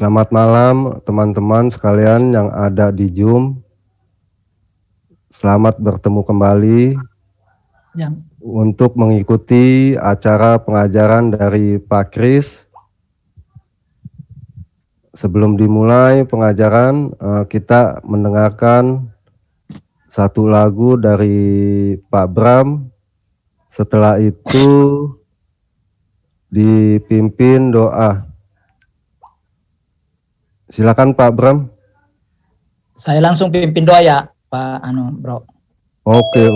Selamat malam teman-teman sekalian yang ada di Zoom. Selamat bertemu kembali untuk mengikuti acara pengajaran dari Pak Kris. Sebelum dimulai pengajaran, kita mendengarkan satu lagu dari Pak Bram. Setelah itu dipimpin doa. Silakan Pak Bram. Saya langsung pimpin doa ya, Pak Bro. Oke.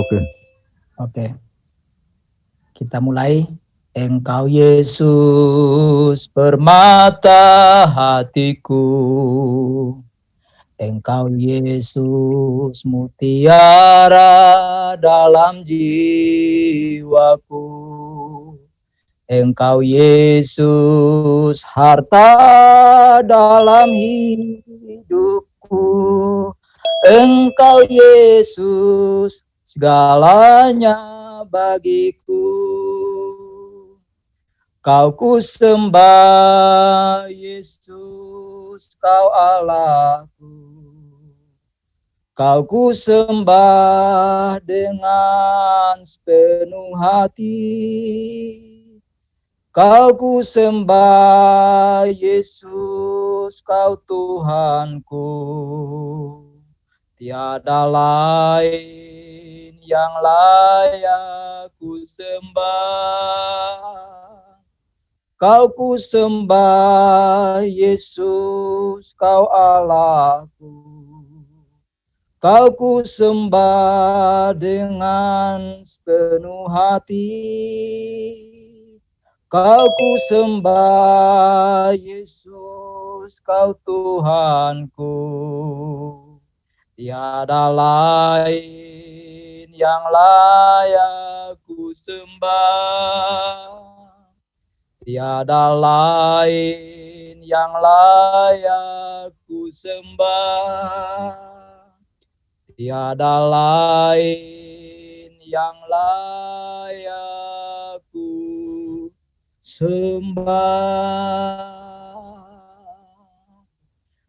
Kita mulai. Engkau Yesus permata hatiku. Engkau Yesus mutiara dalam jiwaku. Engkau Yesus harta dalam hidupku. Engkau Yesus segalanya bagiku. Kau ku sembah Yesus, kau Allahku. Kau ku sembah dengan sepenuh hati. Kau ku sembah Yesus, kau Tuhanku. Tiada lain yang layak ku sembah. Kau ku sembah Yesus, kau Allahku. Kau ku sembah dengan sepenuh hati. Kau ku sembah Yesus, kau Tuhanku. Tiada lain yang layak ku sembah. Tiada lain yang layak ku sembah. Tiada lain yang layak ku sembah.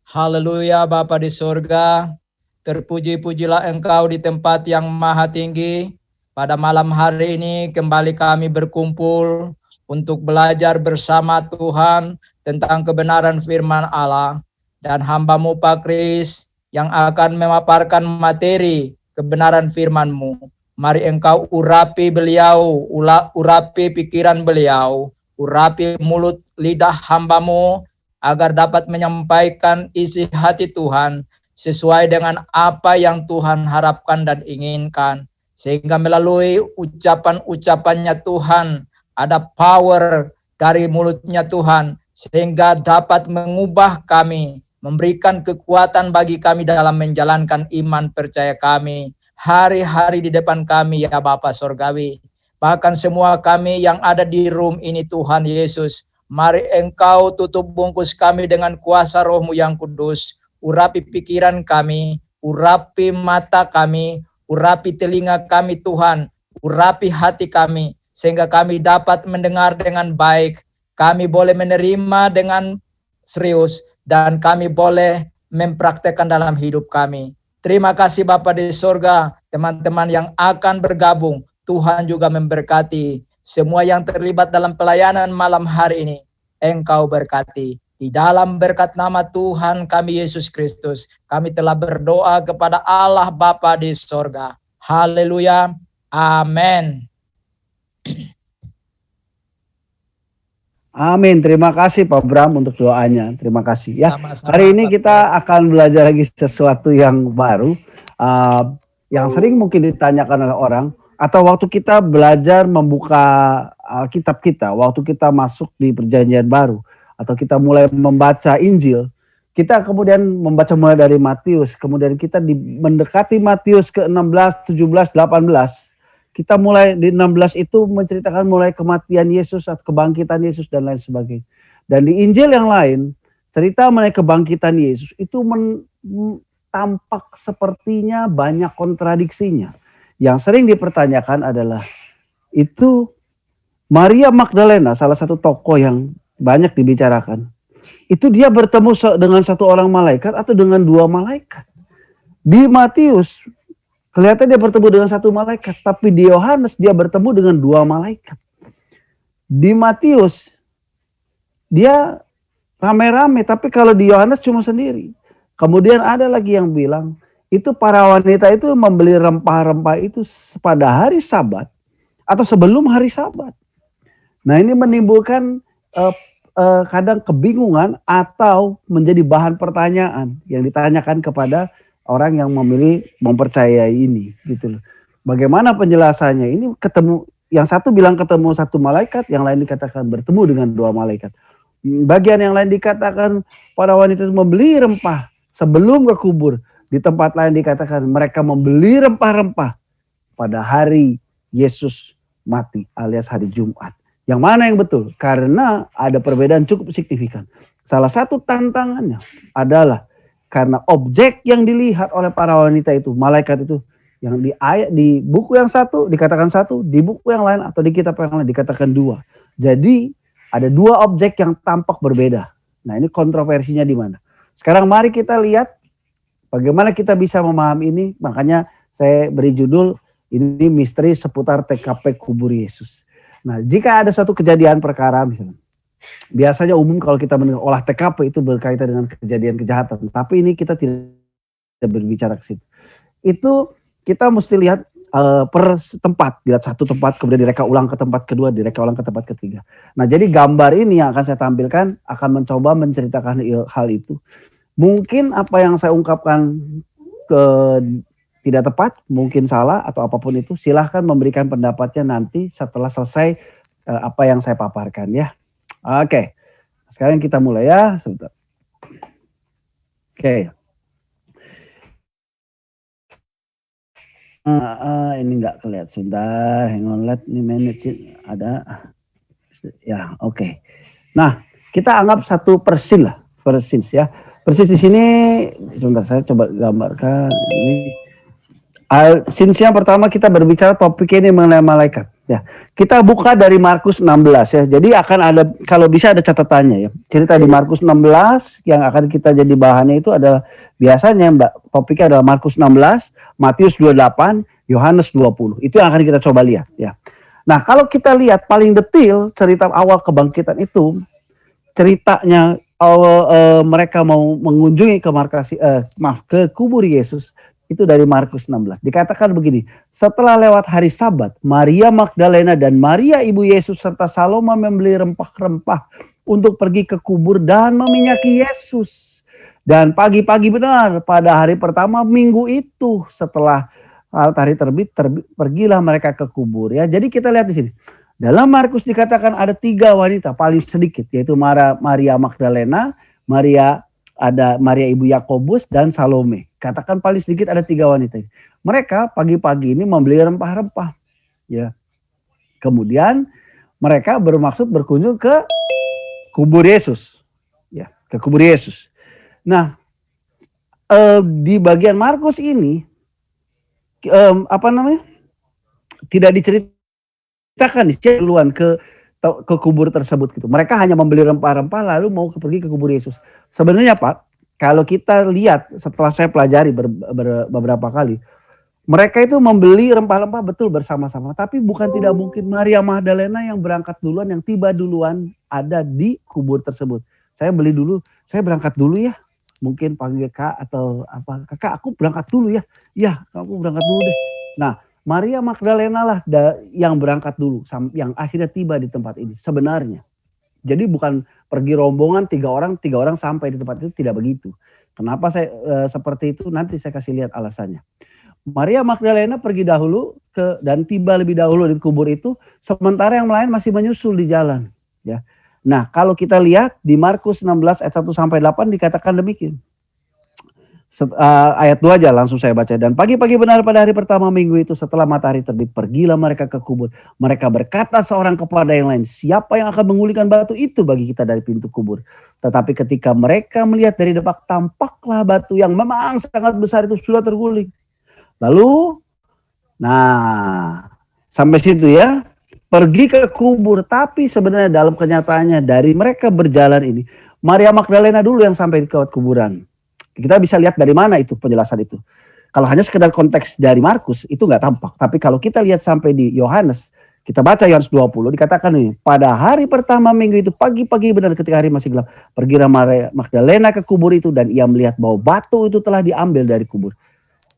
Haleluya Bapa di sorga, terpuji-pujilah Engkau di tempat yang maha tinggi. Pada malam hari ini kembali kami berkumpul untuk belajar bersama Tuhan tentang kebenaran firman Allah. Dan hamba-Mu Pak Kris yang akan memaparkan materi kebenaran firman-Mu. Mari Engkau urapi beliau, urapi pikiran beliau, urapi mulut lidah hamba-Mu, agar dapat menyampaikan isi hati Tuhan sesuai dengan apa yang Tuhan harapkan dan inginkan. Sehingga melalui ucapan-ucapannya Tuhan, ada power dari mulutnya Tuhan, sehingga dapat mengubah kami, memberikan kekuatan bagi kami dalam menjalankan iman percaya kami, hari-hari di depan kami ya Bapa Sorgawi. Bahkan semua kami yang ada di room ini Tuhan Yesus, mari Engkau tutup bungkus kami dengan kuasa Roh-Mu yang kudus. Urapi pikiran kami, urapi mata kami, urapi telinga kami Tuhan, urapi hati kami, sehingga kami dapat mendengar dengan baik, kami boleh menerima dengan serius, dan kami boleh mempraktekkan dalam hidup kami. Terima kasih Bapa di sorga, teman-teman yang akan bergabung, Tuhan juga memberkati. Semua yang terlibat dalam pelayanan malam hari ini, Engkau berkati. Di dalam berkat nama Tuhan kami Yesus Kristus, kami telah berdoa kepada Allah Bapa di sorga. Haleluya. Amin. Amin. Terima kasih Pak Bram untuk doanya. Terima kasih ya. Sama-sama, hari ini Pak. kita akan belajar lagi sesuatu yang baru, yang sering mungkin ditanyakan oleh orang, atau waktu kita belajar membuka kitab kita, waktu kita masuk di perjanjian baru, atau kita mulai membaca Injil, kita kemudian membaca mulai dari Matius, kemudian kita mendekati Matius ke-16, 17, 18. Kita mulai di 16 itu menceritakan mulai kematian Yesus atau kebangkitan Yesus dan lain sebagainya. Dan di Injil yang lain, cerita mengenai kebangkitan Yesus itu tampak sepertinya banyak kontradiksinya. Yang sering dipertanyakan adalah itu Maria Magdalena, salah satu tokoh yang banyak dibicarakan. itu dia bertemu dengan satu orang malaikat atau dengan dua malaikat. Di Matius kelihatan dia bertemu dengan satu malaikat, tapi di Yohanes dia bertemu dengan dua malaikat. Di Matius dia rame-rame, tapi kalau di Yohanes cuma sendiri. Kemudian ada lagi yang bilang, itu para wanita itu membeli rempah-rempah itu pada hari Sabat atau sebelum hari Sabat. Nah, ini menimbulkan kadang kebingungan atau menjadi bahan pertanyaan yang ditanyakan kepada orang yang mempercayai ini, gitu loh. Bagaimana penjelasannya? Ini ketemu, yang satu bilang ketemu satu malaikat, yang lain dikatakan bertemu dengan dua malaikat. Bagian yang lain dikatakan para wanita itu membeli rempah sebelum ke kubur. Di tempat lain dikatakan mereka membeli rempah-rempah pada hari Yesus mati alias hari Jumat. Yang mana yang betul? Karena ada perbedaan cukup signifikan. Salah satu tantangannya adalah karena objek yang dilihat oleh para wanita itu, malaikat itu, yang di buku yang satu dikatakan satu, di buku yang lain atau di kitab yang lain dikatakan dua. Jadi ada dua objek yang tampak berbeda. Nah, ini kontroversinya di mana? Sekarang mari kita lihat bagaimana kita bisa memahami ini. Makanya saya beri judul ini misteri seputar TKP kubur Yesus. Nah, jika ada suatu kejadian perkara misalnya, biasanya umum kalau kita mendengar olah TKP itu berkaitan dengan kejadian kejahatan. Tapi ini kita tidak berbicara ke situ. Itu kita mesti lihat per tempat, dilihat satu tempat, kemudian direka ulang ke tempat kedua, direka ulang ke tempat ketiga. Nah, jadi gambar ini yang akan saya tampilkan akan mencoba menceritakan hal itu. Mungkin apa yang saya ungkapkan tidak tepat, mungkin salah atau apapun itu, silahkan memberikan pendapatnya nanti setelah selesai apa yang saya paparkan ya. Oke, sekarang kita mulai ya, sebentar. Oke. Ini nggak kelihatan, sebentar, hang on, let me manage it. Ada, ya, oke. Nah, kita anggap satu persin lah, persis ya. Persis di sini, sebentar saya coba gambarkan ini. Sins yang pertama kita berbicara topik ini mengenai malaikat. Ya, kita buka dari Markus 16 ya. Jadi akan ada, kalau bisa ada catatannya ya. Cerita di Markus 16 yang akan kita jadi bahannya itu adalah biasanya topiknya adalah Markus 16, Matius 28, Yohanes 20. Itu yang akan kita coba lihat ya. Nah, kalau kita lihat paling detail cerita awal kebangkitan itu, ceritanya mereka mau mengunjungi ke kubur Yesus. Itu dari Markus 16. Dikatakan begini, setelah lewat hari Sabat, Maria Magdalena dan Maria ibu Yesus serta Salome membeli rempah-rempah untuk pergi ke kubur dan meminyaki Yesus. Dan pagi-pagi benar pada hari pertama minggu itu setelah matahari terbit, pergilah mereka ke kubur ya. Jadi kita lihat di sini. Dalam Markus dikatakan ada 3 wanita paling sedikit, yaitu Maria Magdalena, ada Maria ibu Yakobus dan Salome. Katakan paling sedikit ada 3 wanita. Mereka pagi-pagi ini membeli rempah-rempah. Ya. Kemudian mereka bermaksud berkunjung ke kubur Yesus. Ya, ke kubur Yesus. Nah, di bagian Markus ini tidak diceritakan duluan ke kubur tersebut gitu. Mereka hanya membeli rempah-rempah lalu mau pergi ke kubur Yesus. Sebenarnya Pak, kalau kita lihat setelah saya pelajari beberapa kali, mereka itu membeli rempah-rempah betul bersama-sama, tapi bukan tidak mungkin Maria Magdalena yang berangkat duluan, yang tiba duluan ada di kubur tersebut. Saya beli dulu, saya berangkat dulu ya. Mungkin panggil Kak atau apa, Kakak aku berangkat dulu ya. Ya, aku berangkat dulu deh. Nah, Maria Magdalena lah yang berangkat dulu, yang akhirnya tiba di tempat ini sebenarnya. Jadi bukan pergi rombongan 3 orang sampai di tempat itu, tidak begitu. Kenapa saya seperti itu? Nanti saya kasih lihat alasannya. Maria Magdalena pergi dahulu dan tiba lebih dahulu di kubur itu, sementara yang lain masih menyusul di jalan. Ya. Nah, kalau kita lihat di Markus 16 ayat 1 sampai 8 dikatakan demikian. Ayat 2 aja langsung saya baca. Dan pagi-pagi benar pada hari pertama minggu itu setelah matahari terbit, pergilah mereka ke kubur. Mereka berkata seorang kepada yang lain, siapa yang akan menggulingkan batu itu bagi kita dari pintu kubur? Tetapi ketika mereka melihat dari depan, tampaklah batu yang memang sangat besar itu sudah terguling. Lalu, nah sampai situ ya, pergi ke kubur. Tapi sebenarnya dalam kenyataannya dari mereka berjalan ini, Maria Magdalena dulu yang sampai di kawat kuburan. Kita bisa lihat dari mana itu penjelasan itu. Kalau hanya sekedar konteks dari Markus itu nggak tampak. Tapi kalau kita lihat sampai di Yohanes, kita baca Yohanes 20 dikatakan ini, pada hari pertama minggu itu pagi-pagi benar ketika hari masih gelap, pergilah Maria Magdalena ke kubur itu dan ia melihat bahwa batu itu telah diambil dari kubur.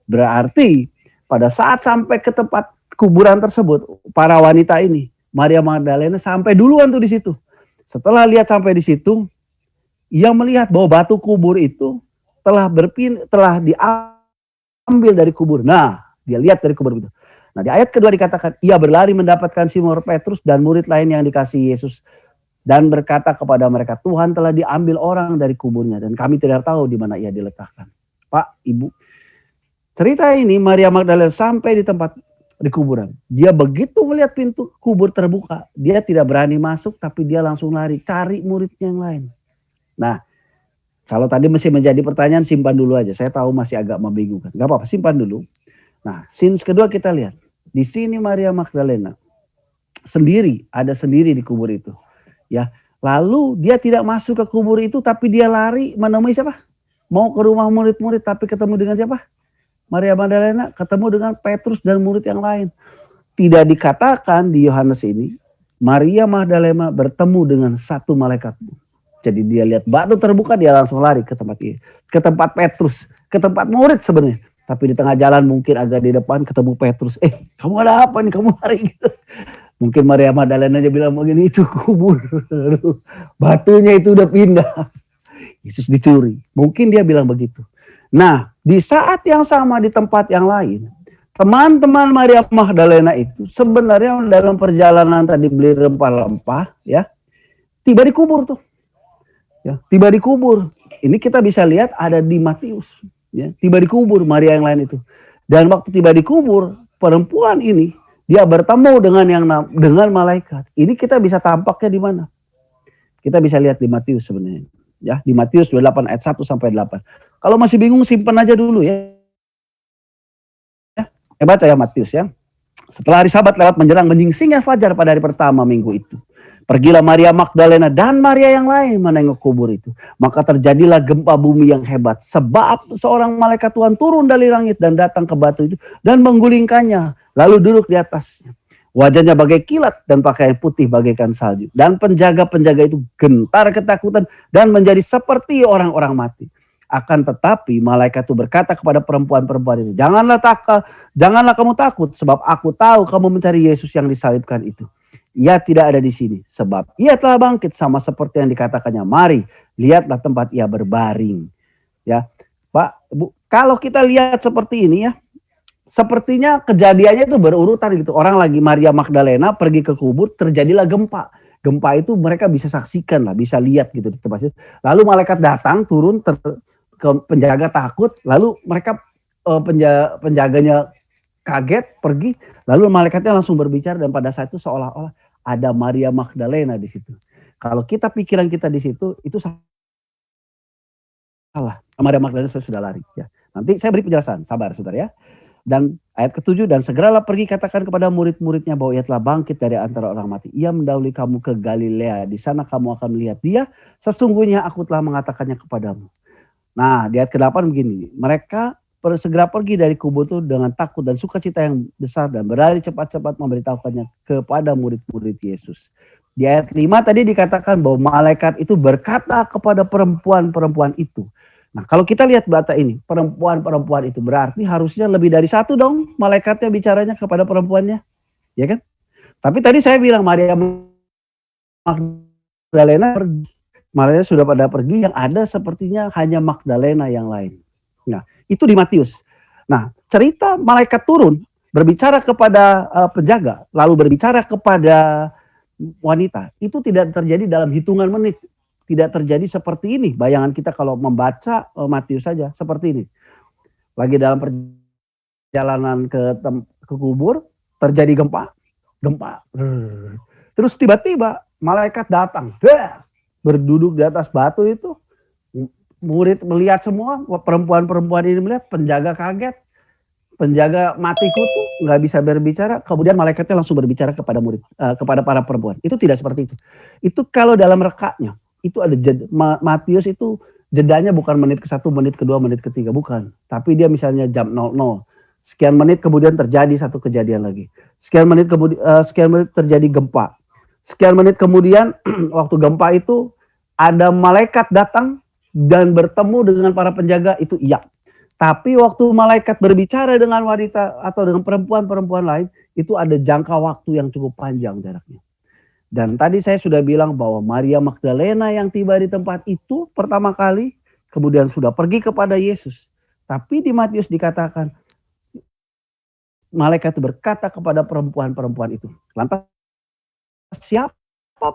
Berarti pada saat sampai ke tempat kuburan tersebut, para wanita ini, Maria Magdalena sampai duluan tuh di situ. Setelah lihat sampai di situ, ia melihat bahwa batu kubur itu telah diambil dari kubur. Nah, dia lihat dari kubur itu. Nah, di ayat kedua dikatakan, ia berlari mendapatkan Simon Petrus dan murid lain yang dikasihi Yesus dan berkata kepada mereka, Tuhan telah diambil orang dari kuburnya dan kami tidak tahu di mana ia diletakkan. Pak, Ibu, cerita ini Maria Magdalena sampai di kuburan. Dia begitu melihat pintu kubur terbuka, dia tidak berani masuk tapi dia langsung lari cari muridnya yang lain. Nah, kalau tadi masih menjadi pertanyaan, simpan dulu aja. Saya tahu masih agak membingungkan. Gak apa-apa, simpan dulu. Nah, scenes kedua kita lihat. Di sini Maria Magdalena ada sendiri di kubur itu. Ya, lalu dia tidak masuk ke kubur itu, tapi dia lari menemui siapa? Mau ke rumah murid-murid, tapi ketemu dengan siapa? Maria Magdalena ketemu dengan Petrus dan murid yang lain. Tidak dikatakan di Yohanes ini, Maria Magdalena bertemu dengan satu malaikat. Jadi dia lihat batu terbuka, dia langsung lari ke tempat ini, ke tempat Petrus, ke tempat murid sebenarnya. Tapi di tengah jalan mungkin agak di depan ketemu Petrus. Kamu ada apa nih? Kamu lari gitu. Mungkin Maria Magdalena aja bilang begini, itu kubur. Batunya itu udah pindah. Yesus dicuri. Mungkin dia bilang begitu. Nah, di saat yang sama di tempat yang lain, teman-teman Maria Magdalena itu sebenarnya dalam perjalanan tadi beli rempah-rempah, ya, tiba di kubur tuh. Ya, tiba di kubur. Ini kita bisa lihat ada di Matius. Ya, tiba di kubur Maria yang lain itu. Dan waktu tiba di kubur, perempuan ini dia bertemu dengan malaikat. Ini kita bisa tampaknya di mana? Kita bisa lihat di Matius sebenarnya. Ya, di Matius 28 ayat 1 sampai 8. Kalau masih bingung simpan aja dulu ya. Baca ya Matius ya. Setelah hari Sabat lewat menjelang menyingsingnya fajar pada hari pertama minggu itu, pergilah Maria Magdalena dan Maria yang lain menengok kubur itu. Maka terjadilah gempa bumi yang hebat. Sebab seorang malaikat Tuhan turun dari langit dan datang ke batu itu dan menggulingkannya. Lalu duduk di atasnya. Wajahnya bagai kilat dan pakaian putih bagaikan salju. Dan penjaga-penjaga itu gentar ketakutan dan menjadi seperti orang-orang mati. Akan tetapi malaikat itu berkata kepada perempuan-perempuan itu, janganlah kamu takut, sebab aku tahu kamu mencari Yesus yang disalibkan itu. Ia tidak ada di sini, sebab ia telah bangkit sama seperti yang dikatakannya. Mari, lihatlah tempat ia berbaring. Ya, Pak, Bu, kalau kita lihat seperti ini ya, sepertinya kejadiannya itu berurutan gitu. Orang lagi Maria Magdalena pergi ke kubur, terjadilah gempa. Gempa itu mereka bisa saksikan lah, bisa lihat gitu di tempat itu. Lalu malaikat datang, turun, ke penjaga takut, lalu mereka penjaganya kaget, pergi, lalu malaikatnya langsung berbicara dan pada saat itu seolah-olah ada Maria Magdalena di situ. Kalau pikiran kita di situ, itu salah. Maria Magdalena sudah lari. Ya. Nanti saya beri penjelasan, sabar saudara ya. Dan ayat ke-7, dan segeralah pergi katakan kepada murid-muridnya bahwa ia telah bangkit dari antara orang mati. Ia mendahului kamu ke Galilea, di sana kamu akan melihat dia. Sesungguhnya aku telah mengatakannya kepadamu. Nah, di ayat ke-8 begini, mereka segera pergi dari kubur itu dengan takut dan sukacita yang besar dan berlari cepat-cepat memberitahukannya kepada murid-murid Yesus. Di ayat 5 tadi dikatakan bahwa malaikat itu berkata kepada perempuan-perempuan itu. Nah, kalau kita lihat bata ini, perempuan-perempuan itu berarti harusnya lebih dari satu dong malaikatnya bicaranya kepada perempuannya. Ya kan? Tapi tadi saya bilang Maria Magdalena Maria sudah pada pergi, yang ada sepertinya hanya Magdalena yang lain. Nah, itu di Matius. Nah, cerita malaikat turun, berbicara kepada penjaga, lalu berbicara kepada wanita. Itu tidak terjadi dalam hitungan menit. Tidak terjadi seperti ini. Bayangan kita kalau membaca Matius saja, seperti ini. Lagi dalam perjalanan ke kubur, terjadi gempa. Terus tiba-tiba malaikat datang. Berduduk di atas batu itu, murid melihat semua, perempuan-perempuan ini melihat, penjaga kaget, penjaga mati kutu, nggak bisa berbicara, kemudian malaikatnya langsung berbicara kepada murid, kepada para perempuan. Itu tidak seperti itu. Itu kalau dalam rekanya. itu ada Matius itu jedanya bukan menit ke-1, menit ke-2, menit ke-3, bukan. Tapi dia misalnya jam 00. Sekian menit kemudian terjadi satu kejadian lagi. Sekian menit terjadi gempa. Sekian menit kemudian waktu gempa itu ada malaikat datang dan bertemu dengan para penjaga, itu iya. Tapi waktu malaikat berbicara dengan wanita atau dengan perempuan-perempuan lain, itu ada jangka waktu yang cukup panjang jaraknya. Dan tadi saya sudah bilang bahwa Maria Magdalena yang tiba di tempat itu pertama kali, kemudian sudah pergi kepada Yesus. Tapi di Matius dikatakan, malaikat itu berkata kepada perempuan-perempuan itu. Lantas siapa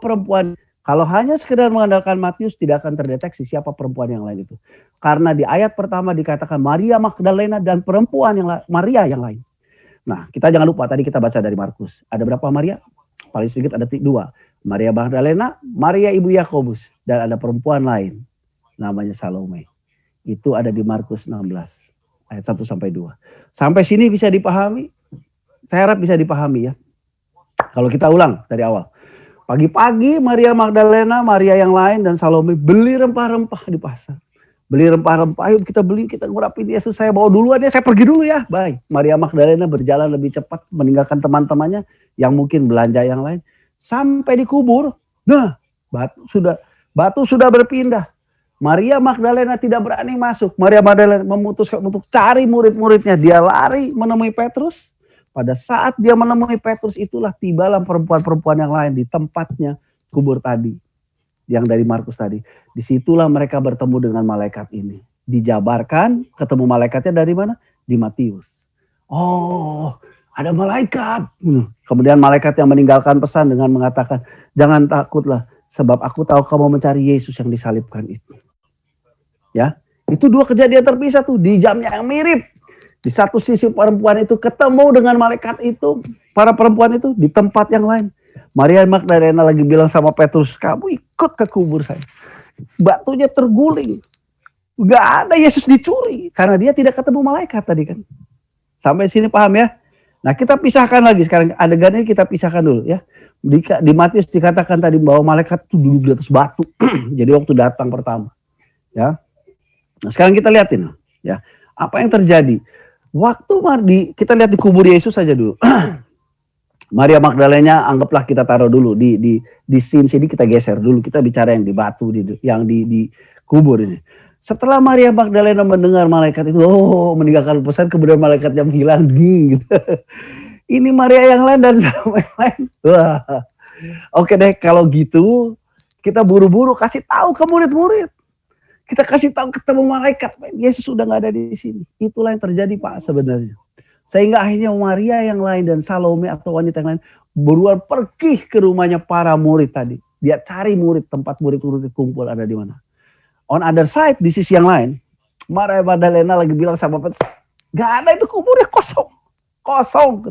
perempuan? Kalau hanya sekedar mengandalkan Matius, tidak akan terdeteksi siapa perempuan yang lain itu. Karena di ayat pertama dikatakan Maria Magdalena dan perempuan yang Maria yang lain. Nah, kita jangan lupa tadi kita baca dari Markus. Ada berapa Maria? Paling sedikit ada 2. Maria Magdalena, Maria ibu Yakobus, dan ada perempuan lain namanya Salome. Itu ada di Markus 16 ayat 1 sampai 2. Sampai sini bisa dipahami? Saya harap bisa dipahami ya. Kalau kita ulang dari awal. Pagi-pagi Maria Magdalena, Maria yang lain dan Salome beli rempah-rempah di pasar. Beli rempah-rempah, ayo kita beli, kita ngurapin Yesus, saya bawa duluan ya, saya pergi dulu ya. Baik, Maria Magdalena berjalan lebih cepat meninggalkan teman-temannya yang mungkin belanja yang lain. Sampai dikubur, nah batu sudah berpindah. Maria Magdalena tidak berani masuk. Maria Magdalena memutuskan untuk cari murid-muridnya. Dia lari menemui Petrus. Pada saat dia menemui Petrus itulah tibalah perempuan-perempuan yang lain di tempatnya kubur tadi. Yang dari Markus tadi. Disitulah mereka bertemu dengan malaikat ini. Dijabarkan, ketemu malaikatnya dari mana? Di Matius. Oh, ada malaikat. Kemudian malaikat yang meninggalkan pesan dengan mengatakan, jangan takutlah, sebab aku tahu kamu mencari Yesus yang disalibkan itu. Ya, itu 2 kejadian terpisah tuh di jamnya yang mirip. Di satu sisi perempuan itu ketemu dengan malaikat itu, para perempuan itu di tempat yang lain. Maria Magdalena lagi bilang sama Petrus, kamu ikut ke kubur saya. Batunya terguling. Gak ada Yesus dicuri. Karena dia tidak ketemu malaikat tadi kan. Sampai sini paham ya? Nah kita pisahkan lagi sekarang. Adegannya kita pisahkan dulu ya. Di Matius dikatakan tadi bahwa malaikat itu duduk di atas batu. Jadi waktu datang pertama. Ya. Nah sekarang kita lihatin. Ya. Apa yang terjadi? Waktu kita lihat di kubur Yesus saja dulu. Maria Magdalena anggaplah kita taruh dulu di scene sini, kita geser dulu, kita bicara yang di batu yang di kubur ini. Setelah Maria Magdalena mendengar malaikat itu meninggalkan pesan, kemudian malaikatnya menghilang gitu. Ini Maria yang lain dan sama yang lain. Wah. Oke deh kalau gitu kita buru-buru kasih tahu ke murid-murid. Kita kasih tahu ketemu malaikat, Yesus sudah nggak ada di sini. Itulah yang terjadi Pak sebenarnya. Sehingga akhirnya Maria yang lain dan Salome atau wanita yang lain beruan pergi ke rumahnya para murid tadi. Dia cari murid, tempat murid-murid kumpul ada di mana. On other side, di sisi yang lain, Maria Magdalena lagi bilang sama Petrus, gak ada itu kuburnya kosong. Kosong.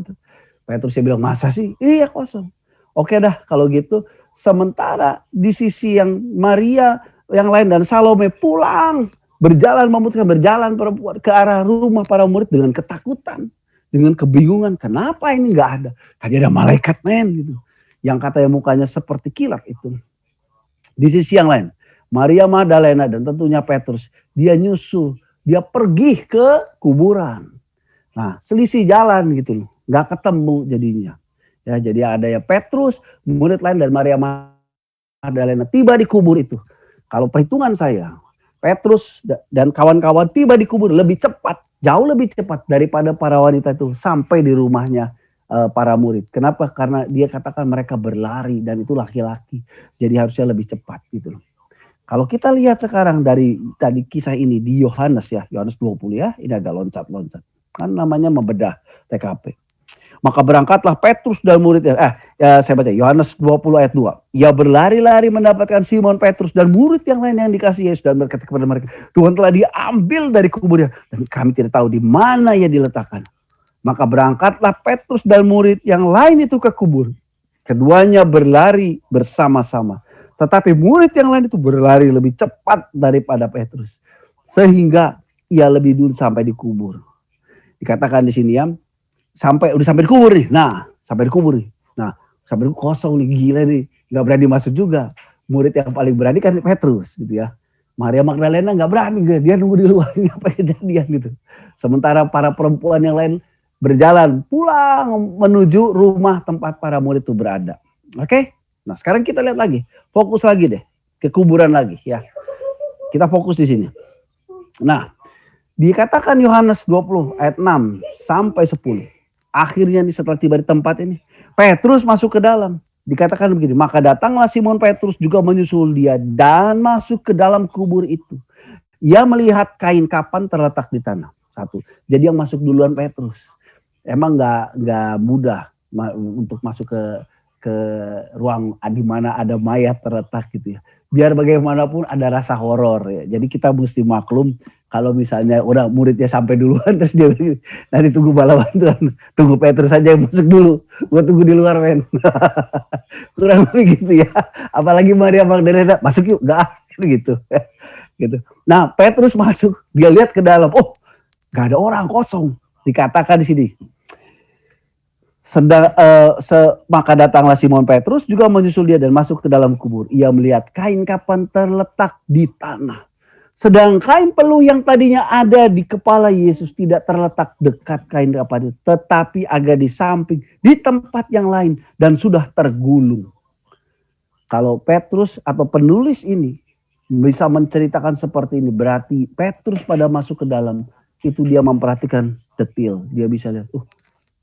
Petrus bilang, masa sih? Iya kosong. Oke dah kalau gitu. Sementara di sisi yang Maria yang lain dan Salome pulang. Memutuskan berjalan perempuan ke arah rumah para murid dengan ketakutan. Dengan kebingungan, kenapa ini nggak ada? Tadi ada malaikat gitu. Yang katanya mukanya seperti kilat itu. Di sisi yang lain, Maria Magdalena dan tentunya Petrus, dia nyusul, dia pergi ke kuburan. Nah, selisih jalan gitu loh, nggak ketemu jadinya. Ya, jadi ada ya Petrus, murid lain dan Maria Magdalena tiba di kubur itu. Kalau perhitungan saya, Petrus dan kawan-kawan tiba di kubur lebih cepat. Jauh lebih cepat daripada para wanita itu sampai di rumahnya para murid. Kenapa? Karena dia katakan mereka berlari dan itu laki-laki. Jadi harusnya lebih cepat gitu loh. Kalau kita lihat sekarang dari tadi kisah ini di Yohanes ya, Yohanes 20 ya, ini agak loncat-loncat. Kan namanya membedah TKP. Maka berangkatlah Petrus dan muridnya. Saya baca Yohanes 20 ayat 2. Ia berlari-lari mendapatkan Simon Petrus dan murid yang lain yang dikasih Yesus dan berkata kepada mereka, Tuhan telah diambil dari kuburnya dan kami tidak tahu di mana ia diletakkan. Maka berangkatlah Petrus dan murid yang lain itu ke kubur. Keduanya berlari bersama-sama. Tetapi murid yang lain itu berlari lebih cepat daripada Petrus. Sehingga ia lebih dulu sampai di kubur. Dikatakan di sini ya, udah sampai di kubur nih. Nah, sampai di kubur nih. Nah, sampai di kosong nih, gila nih. Gak berani masuk juga. murid yang paling berani kan Petrus gitu ya. Maria Magdalena nggak berani, dia nunggu di luar, ini apa kejadian gitu. Sementara para perempuan yang lain berjalan pulang menuju rumah tempat para murid itu berada. Oke? Nah, sekarang kita lihat lagi, fokus lagi deh ke kuburan lagi ya. Kita fokus di sini. Nah, dikatakan Yohanes 20 ayat 6 sampai 10. Akhirnya setelah tiba di tempat ini, Petrus masuk ke dalam. Dikatakan begini, maka datanglah Simon Petrus juga menyusul dia dan masuk ke dalam kubur itu. Ia melihat kain kapan terletak di tanah. Satu. Jadi yang masuk duluan Petrus. Emang nggak mudah untuk masuk ke ruang di mana ada mayat terletak gitu ya. Biar bagaimanapun ada rasa horor ya. Jadi kita mesti maklum kalau misalnya udah muridnya sampai duluan terus dia nanti tunggu bala bantuan, tunggu Petrus saja yang masuk dulu, gua tunggu di luar men. Kurang lebih gitu ya. Apalagi Maria Magdalena masuk yuk, nggak gitu. Gitu. Nah Petrus masuk, dia lihat ke dalam, oh nggak ada orang, kosong. Dikatakan di sini. Maka datanglah Simon Petrus juga menyusul dia dan masuk ke dalam kubur. Ia melihat kain kapan terletak di tanah. Sedang kain peluh yang tadinya ada di kepala Yesus tidak terletak dekat kain kapan itu, tetapi agak di samping, di tempat yang lain dan sudah tergulung. Kalau Petrus atau penulis ini bisa menceritakan seperti ini, berarti Petrus pada masuk ke dalam itu dia memperhatikan detail. Dia bisa lihat,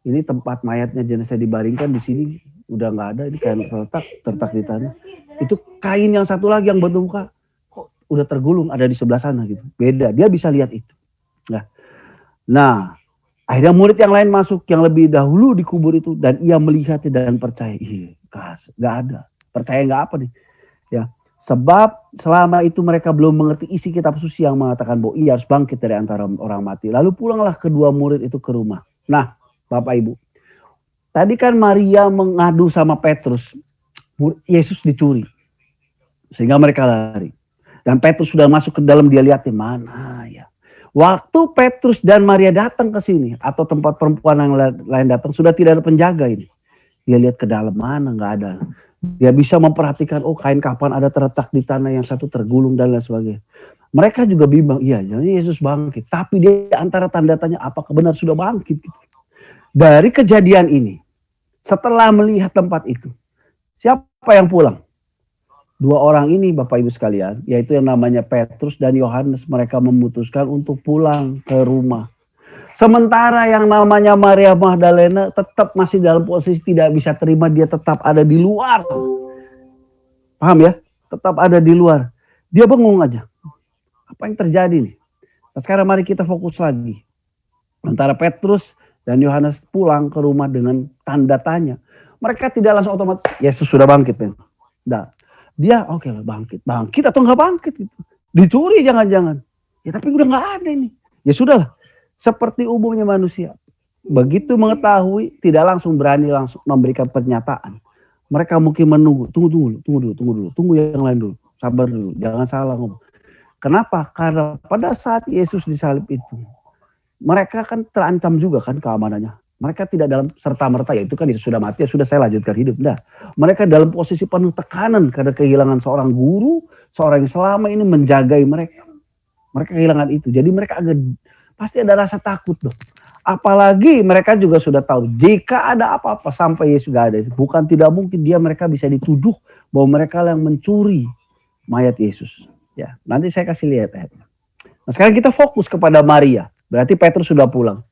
ini tempat mayatnya jenazah dibaringkan di sini udah nggak ada, ini kain terletak di tanah. Itu kain yang satu lagi yang bentuk muka kok udah tergulung ada di sebelah sana gitu. Beda, dia bisa lihat itu. Nah, akhirnya murid yang lain masuk yang lebih dahulu di kubur itu dan ia melihatnya dan percaya. Nggak ada. Percaya nggak apa nih? Ya, sebab selama itu mereka belum mengerti isi kitab suci yang mengatakan bahwa ia harus bangkit dari antara orang mati. Lalu pulanglah kedua murid itu ke rumah. Nah, Bapak Ibu, tadi kan Maria mengadu sama Petrus, Yesus dicuri, sehingga mereka lari. Dan Petrus sudah masuk ke dalam, dia lihat di mana ya. Waktu Petrus dan Maria datang ke sini, atau tempat perempuan yang lain datang, sudah tidak ada penjaga ini. Dia lihat ke dalam mana, nggak ada. Dia bisa memperhatikan, oh kain kapan ada terletak di tanah, yang satu tergulung dan lain sebagainya. Mereka juga bimbang, iya jadi Yesus bangkit. Tapi dia antara tanda tanya, apakah benar sudah bangkit gitu. Dari kejadian ini, setelah melihat tempat itu, siapa yang pulang? Dua orang ini Bapak Ibu sekalian, yaitu yang namanya Petrus dan Yohanes, mereka memutuskan untuk pulang ke rumah. Sementara yang namanya Maria Magdalena tetap masih dalam posisi tidak bisa terima, dia tetap ada di luar. Paham ya? Tetap ada di luar. Dia bengong aja. Apa yang terjadi nih? Nah, sekarang mari kita fokus lagi. Antara Petrus dan Yohanes pulang ke rumah dengan tanda tanya. Mereka tidak langsung otomatis, Yesus sudah bangkit. Men. Nah, dia oke lah bangkit. Bangkit atau nggak bangkit gitu. Dicuri jangan-jangan. Ya tapi udah nggak ada ini. Ya sudahlah. Seperti umumnya manusia. Begitu mengetahui, tidak langsung berani langsung memberikan pernyataan. Mereka mungkin menunggu. Tunggu dulu. Tunggu yang lain dulu. Sabar dulu. Jangan salah ngomong. Kenapa? Karena pada saat Yesus disalib itu, mereka kan terancam juga kan keamanannya. Mereka tidak dalam serta-merta, ya itu kan Yesus sudah mati, ya sudah saya lanjutkan hidup. Nah, mereka dalam posisi penuh tekanan karena kehilangan seorang guru, seorang yang selama ini menjagai mereka. Mereka kehilangan itu. Jadi mereka pasti ada rasa takut dong. Apalagi mereka juga sudah tahu jika ada apa-apa sampai Yesus gak ada, bukan tidak mungkin mereka bisa dituduh bahwa mereka yang mencuri mayat Yesus. Ya, nanti saya kasih lihat. Nah, sekarang kita fokus kepada Maria. Berarti Petrus sudah pulang.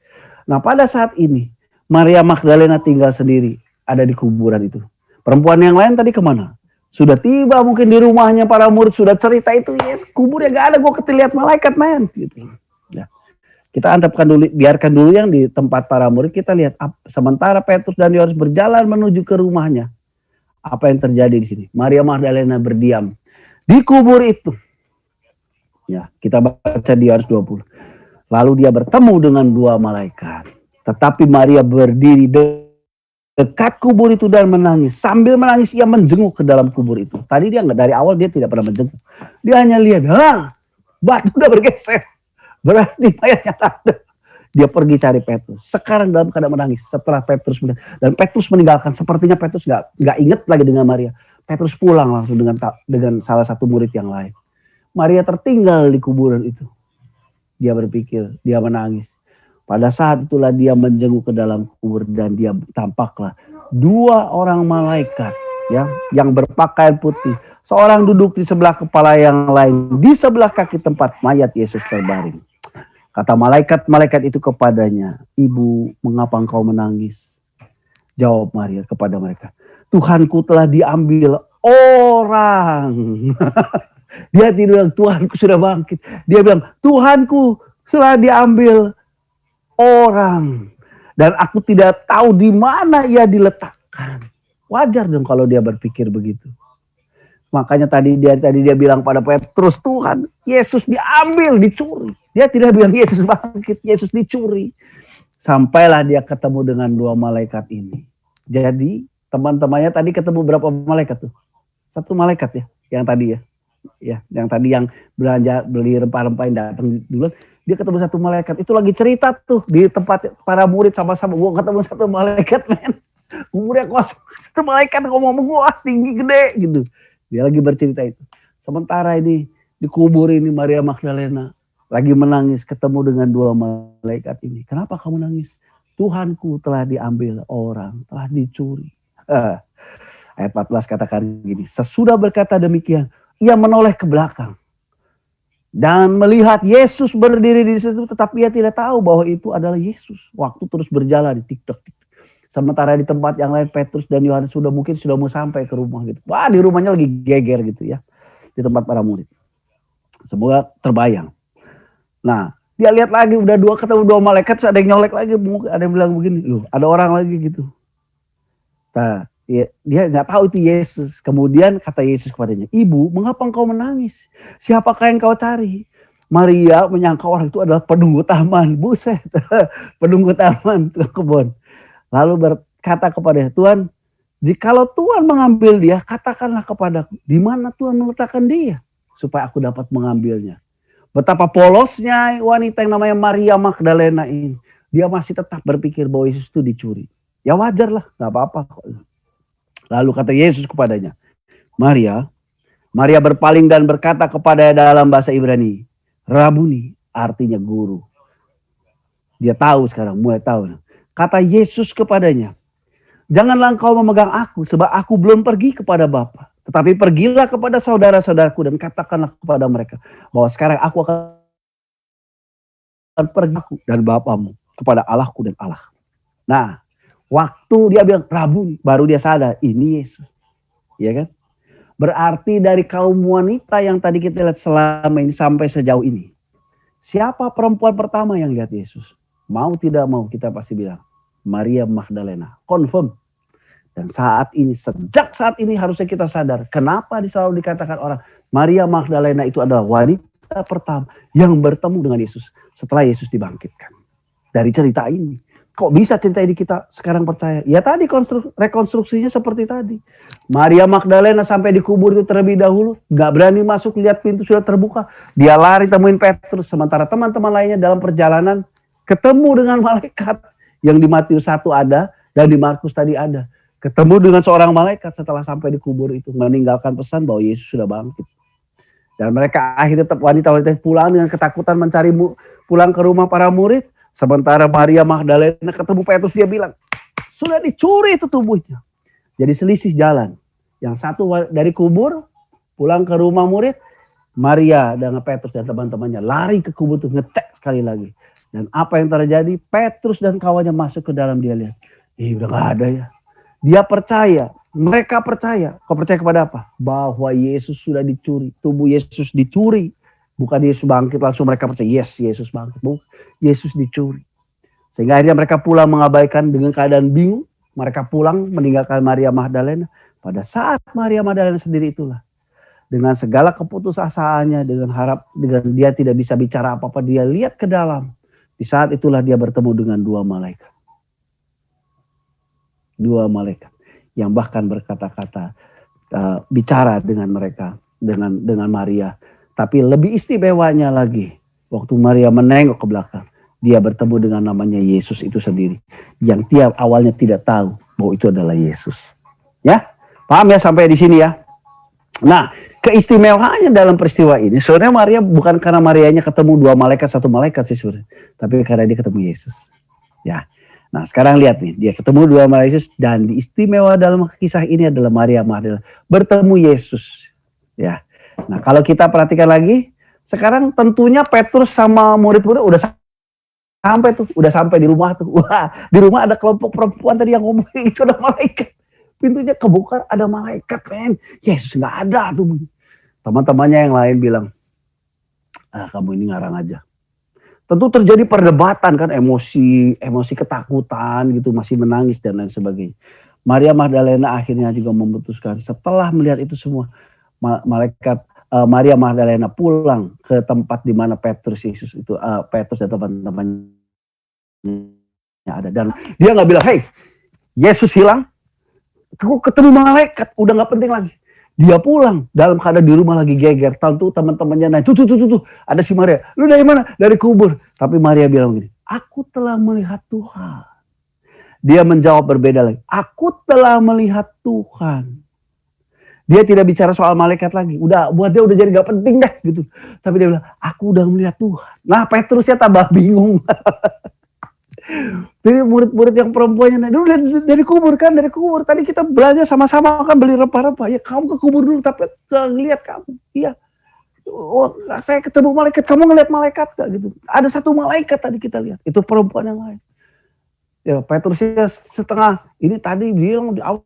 Nah, pada saat ini Maria Magdalena tinggal sendiri ada di kuburan itu. Perempuan yang lain tadi kemana? Sudah tiba mungkin di rumahnya para murid, sudah cerita itu, yes, kuburnya gak ada, gue lihat malaikat men. Gitu. Ya. Kita antapkan dulu, biarkan dulu yang di tempat para murid, kita lihat. Sementara Petrus dan Yohanes berjalan menuju ke rumahnya. Apa yang terjadi di sini? Maria Magdalena berdiam di kubur itu. Ya, kita baca di Yohanes 20. Lalu dia bertemu dengan dua malaikat. Tetapi Maria berdiri dekat kubur itu dan menangis. Sambil menangis ia menjenguk ke dalam kubur itu. Tadi dia dari awal dia tidak pernah menjenguk. Dia hanya lihat, batu udah bergeser. Berarti mayatnya ada. Dia pergi cari Petrus. Sekarang dalam keadaan menangis. Setelah Petrus dan Petrus meninggalkan. Sepertinya Petrus nggak ingat lagi dengan Maria. Petrus pulang langsung dengan salah satu murid yang lain. Maria tertinggal di kuburan itu. Dia berpikir, dia menangis. Pada saat itulah dia menjenguk ke dalam kubur dan dia tampaklah 2 orang malaikat ya yang berpakaian putih. Seorang duduk di sebelah kepala yang lain, di sebelah kaki tempat mayat Yesus terbaring. Kata malaikat-malaikat itu kepadanya, "Ibu, mengapa engkau menangis?" Jawab Maria kepada mereka, "Tuhanku telah diambil orang." Dia tidak bilang Tuhanku sudah bangkit. Dia bilang Tuhanku sudah diambil orang. Dan aku tidak tahu di mana ia diletakkan. Wajar dong kalau dia berpikir begitu. Makanya tadi dia bilang pada Petrus, Tuhan, Yesus diambil, dicuri. Dia tidak bilang Yesus bangkit, Yesus dicuri. Sampailah dia ketemu dengan 2 malaikat ini. Jadi teman-temannya tadi ketemu berapa malaikat tuh? 1 malaikat ya, yang tadi ya. Ya, yang tadi yang belanja beli rempah-rempah yang datang duluan, dia ketemu 1 malaikat. Itu lagi cerita tuh di tempat para murid sama-sama. Gua ketemu 1 malaikat, men. Umurnya kosong. 1 malaikat ngomong sama gua, tinggi gede gitu. Dia lagi bercerita itu. Sementara ini di kubur ini Maria Magdalena lagi menangis ketemu dengan 2 malaikat ini. Kenapa kamu nangis? Tuhanku telah diambil orang, telah dicuri. Ayat 14 katakan gini, sesudah berkata demikian, ia menoleh ke belakang dan melihat Yesus berdiri di situ, tetapi ia tidak tahu bahwa itu adalah Yesus. Waktu terus berjalan di TikTok. Sementara di tempat yang lain Petrus dan Yohanes sudah mau sampai ke rumah gitu. Wah, di rumahnya lagi geger gitu ya. Di tempat para murid. Semoga terbayang. Nah, dia lihat lagi udah ketemu 2 malaikat, ada yang nyolek lagi, ada yang bilang begini, loh, ada orang lagi gitu. Nah, dia nggak tahu itu Yesus. Kemudian kata Yesus kepadanya, "Ibu, mengapa engkau menangis? Siapakah yang kau cari?" Maria menyangka orang itu adalah penunggu taman. Buset, penunggu taman, tukang kebun. Lalu berkata kepadanya, "Tuhan, jikalau Tuhan mengambil dia, katakanlah kepadaku, di mana Tuhan meletakkan dia, supaya aku dapat mengambilnya." Betapa polosnya wanita yang namanya Maria Magdalena ini. Dia masih tetap berpikir bahwa Yesus itu dicuri. Ya wajar lah, gak apa-apa kok. Lalu kata Yesus kepadanya, "Maria." Maria berpaling dan berkata kepada dalam bahasa Ibrani, "Rabuni," artinya guru. Dia tahu sekarang, mulai tahu. Kata Yesus kepadanya, "Janganlah engkau memegang aku, sebab aku belum pergi kepada Bapa. Tetapi pergilah kepada saudara-saudaraku dan katakanlah kepada mereka bahwa sekarang aku akan pergi aku dan Bapamu, kepada Allahku dan Allah." Nah, waktu dia bilang Rabuni, baru dia sadar ini Yesus. Ya kan? Berarti dari kaum wanita yang tadi kita lihat selama ini sampai sejauh ini, siapa perempuan pertama yang lihat Yesus? Mau tidak mau kita pasti bilang Maria Magdalena. Confirm. Dan sejak saat ini harusnya kita sadar kenapa selalu dikatakan orang Maria Magdalena itu adalah wanita pertama yang bertemu dengan Yesus setelah Yesus dibangkitkan. Dari cerita ini. Kok bisa cerita ini kita sekarang percaya? Ya tadi rekonstruksinya seperti tadi. Maria Magdalena sampai di kubur itu terlebih dahulu. Gak berani masuk, lihat pintu sudah terbuka. Dia lari temuin Petrus. Sementara teman-teman lainnya dalam perjalanan ketemu dengan malaikat. Yang di Matius 1 ada dan di Markus tadi ada. Ketemu dengan seorang malaikat setelah sampai di kubur itu. Meninggalkan pesan bahwa Yesus sudah bangkit. Dan mereka akhirnya tetap wanita-wanita pulang dengan ketakutan mencari pulang ke rumah para murid. Sementara Maria Magdalena ketemu Petrus, dia bilang, "Sudah dicuri itu tubuhnya." Jadi selisih jalan. Yang satu dari kubur pulang ke rumah murid. Maria dengan Petrus dan teman-temannya lari ke kubur itu ngecek sekali lagi. Dan apa yang terjadi? Petrus dan kawannya masuk ke dalam, dia lihat. Udah gak ada ya. Dia percaya. Mereka percaya. Kau percaya kepada apa? Bahwa Yesus sudah dicuri. Tubuh Yesus dicuri. Bukan Yesus bangkit langsung mereka percaya. Yes, Yesus bangkit. Bukan. Yesus dicuri. Sehingga akhirnya mereka pulang mengabaikan dengan keadaan bingung. Mereka pulang meninggalkan Maria Magdalena. Pada saat Maria Magdalena sendiri itulah. Dengan segala keputusasaannya. Dengan dia tidak bisa bicara apa-apa. Dia lihat ke dalam. Di saat itulah dia bertemu dengan 2 malaikat. 2 malaikat yang bahkan berkata-kata, bicara dengan mereka, dengan Maria. Tapi lebih istimewanya lagi, waktu Maria menengok ke belakang, dia bertemu dengan namanya Yesus itu sendiri. Yang awalnya tidak tahu bahwa itu adalah Yesus. Ya, Paham ya sampai di sini ya? Nah, keistimewaannya dalam peristiwa ini, sebenarnya Maria bukan karena Marianya ketemu dua malaikat, satu malaikat sih sebenarnya, tapi karena dia ketemu Yesus. Ya, nah sekarang lihat nih, dia ketemu dua malaikat Yesus, dan istimewa dalam kisah ini adalah Maria Magdalena bertemu Yesus. Ya, nah kalau kita perhatikan lagi, sekarang tentunya Petrus sama murid-murid udah sampai di rumah tuh. Wah, di rumah ada kelompok perempuan tadi yang ngomong itu ada malaikat. Pintunya kebuka, ada malaikat, men. Yesus nggak ada tuh. Teman-temannya yang lain bilang, kamu ini ngarang aja. Tentu terjadi perdebatan kan, emosi ketakutan gitu, masih menangis dan lain sebagainya. Maria Magdalena akhirnya juga memutuskan setelah melihat itu semua, Maria Magdalena pulang ke tempat di mana Petrus dan teman-temannya ada, dan dia nggak bilang, hey, Yesus hilang. Aku ketemu malaikat, udah nggak penting lagi. Dia pulang dalam keadaan di rumah lagi geger. Tentu teman-temannya naik, tuh, ada si Maria. Lu dari mana? Dari kubur. Tapi Maria bilang begini, aku telah melihat Tuhan. Dia menjawab berbeda lagi, aku telah melihat Tuhan. Dia tidak bicara soal malaikat lagi. Buat dia udah jadi nggak penting deh gitu. Tapi dia bilang, aku udah melihat Tuhan. Nah, Petrusnya tambah bingung. Jadi murid-murid yang perempuannya dulu dari kubur kan, dari kubur. Tadi kita belanja sama-sama kan beli rempah-rempah. Ya kamu ke kubur dulu, tapi ngelihat kamu. Iya. Oh, saya ketemu malaikat, kamu ngelihat malaikat gak gitu. Ada satu malaikat tadi kita lihat. Itu perempuan yang lain. Ya Petrusnya setengah. Ini tadi bilang di awal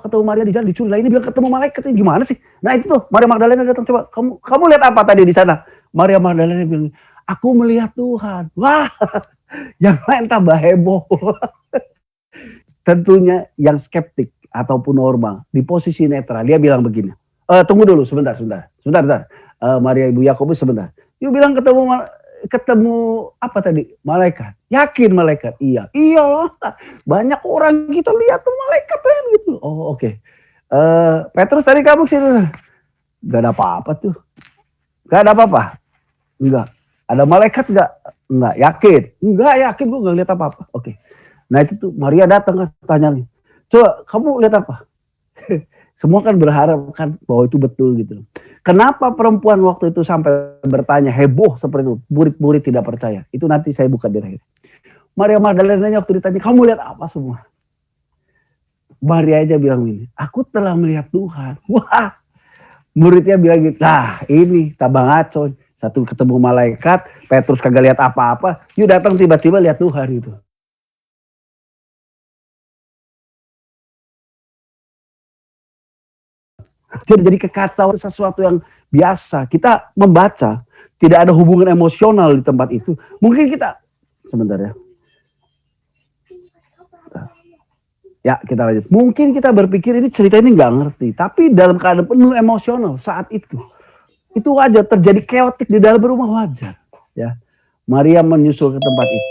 ketemu Maria di jalan diculik. Lah ini bilang ketemu malaikat, ini gimana sih? Nah itu tuh Maria Magdalena datang, coba kamu lihat apa tadi di sana? Maria Magdalena bilang, aku melihat Tuhan. Wah. Yang lain tambah heboh. Tentunya yang skeptik ataupun normal di posisi netral, dia bilang begini, tunggu dulu sebentar. Maria ibu Yakobus sebentar. You bilang ketemu apa tadi? Malaikat. Yakin malaikat? Iya. Banyak orang kita lihat tuh malaikat kan gitu. Oh oke. Petrus tadi kamu sini. Gak ada apa-apa tuh. Gak ada apa-apa. Enggak. Ada malaikat enggak? Enggak. Yakin? Enggak yakin, gue enggak lihat apa-apa. Oke. Nah itu tuh Maria datang kan, tanya nih. Coba kamu lihat apa? Semua kan berharap kan bahwa itu betul gitu. Kenapa perempuan waktu itu sampai bertanya heboh seperti itu? Murid-murid tidak percaya. Itu nanti saya buka di akhir. Maria Magdalena waktu ditanya, kamu lihat apa semua? Maria aja bilang ini, aku telah melihat Tuhan. Wah, muridnya bilang gitu, nah ini tabang ngaco. Satu ketemu malaikat, Petrus kagak lihat apa-apa, yuk datang tiba-tiba lihat Tuhan gitu. Jadi kekacauan sesuatu yang biasa. Kita membaca, tidak ada hubungan emosional di tempat itu. Mungkin kita, sebentar ya. Ya kita lanjut. Mungkin kita berpikir ini cerita ini nggak ngerti. Tapi dalam keadaan penuh emosional saat itu wajar, terjadi keotik di dalam rumah, wajar. Ya, Maria menyusul ke tempat itu.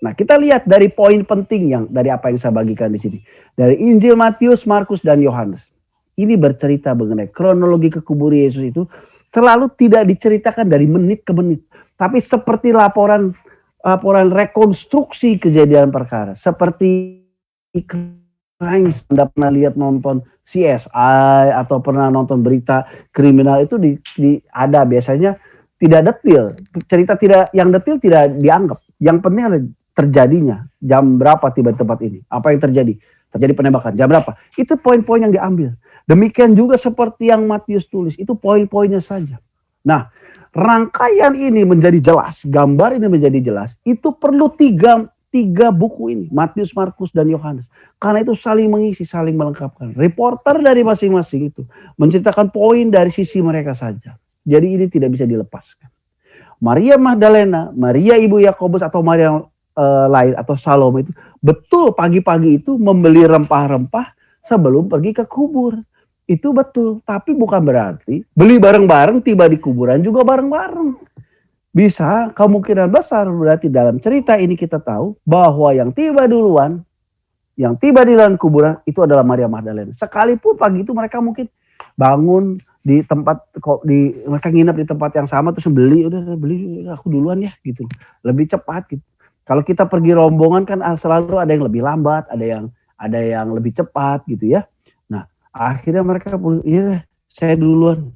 Nah kita lihat dari poin penting yang dari apa yang saya bagikan di sini. Dari Injil Matius, Markus, dan Yohanes. Ini bercerita mengenai kronologi kekuburan Yesus itu selalu tidak diceritakan dari menit ke menit. Tapi seperti laporan rekonstruksi kejadian perkara. Seperti Anda pernah lihat nonton CSI atau pernah nonton berita kriminal itu ada biasanya tidak detail, cerita yang detail tidak dianggap. Yang penting ada terjadinya, jam berapa tiba di tempat ini, apa yang terjadi penembakan, jam berapa, itu poin-poin yang diambil. Demikian juga seperti yang Matius tulis, itu poin-poinnya saja. Nah, rangkaian ini menjadi jelas, gambar ini menjadi jelas, itu perlu tiga buku ini, Matius, Markus, dan Yohanes. Karena itu saling mengisi, saling melengkapkan. Reporter dari masing-masing itu menceritakan poin dari sisi mereka saja. Jadi ini tidak bisa dilepaskan. Maria Magdalena, Maria ibu Yakobus atau Maria lain atau Salome itu betul pagi-pagi itu membeli rempah-rempah sebelum pergi ke kubur. Itu betul, tapi bukan berarti beli bareng-bareng tiba di kuburan juga bareng-bareng. Bisa kemungkinan besar berarti dalam cerita ini kita tahu bahwa yang tiba duluan, yang tiba di dalam kuburan itu adalah Maria Magdalena. Sekalipun pagi itu mereka mungkin bangun di tempat mereka nginep di tempat yang sama terus beli aku duluan ya gitu. Lebih cepat gitu. Kalau kita pergi rombongan kan selalu ada yang lebih lambat, ada yang lebih cepat gitu ya. Nah, Akhirnya mereka pun, iya saya duluan.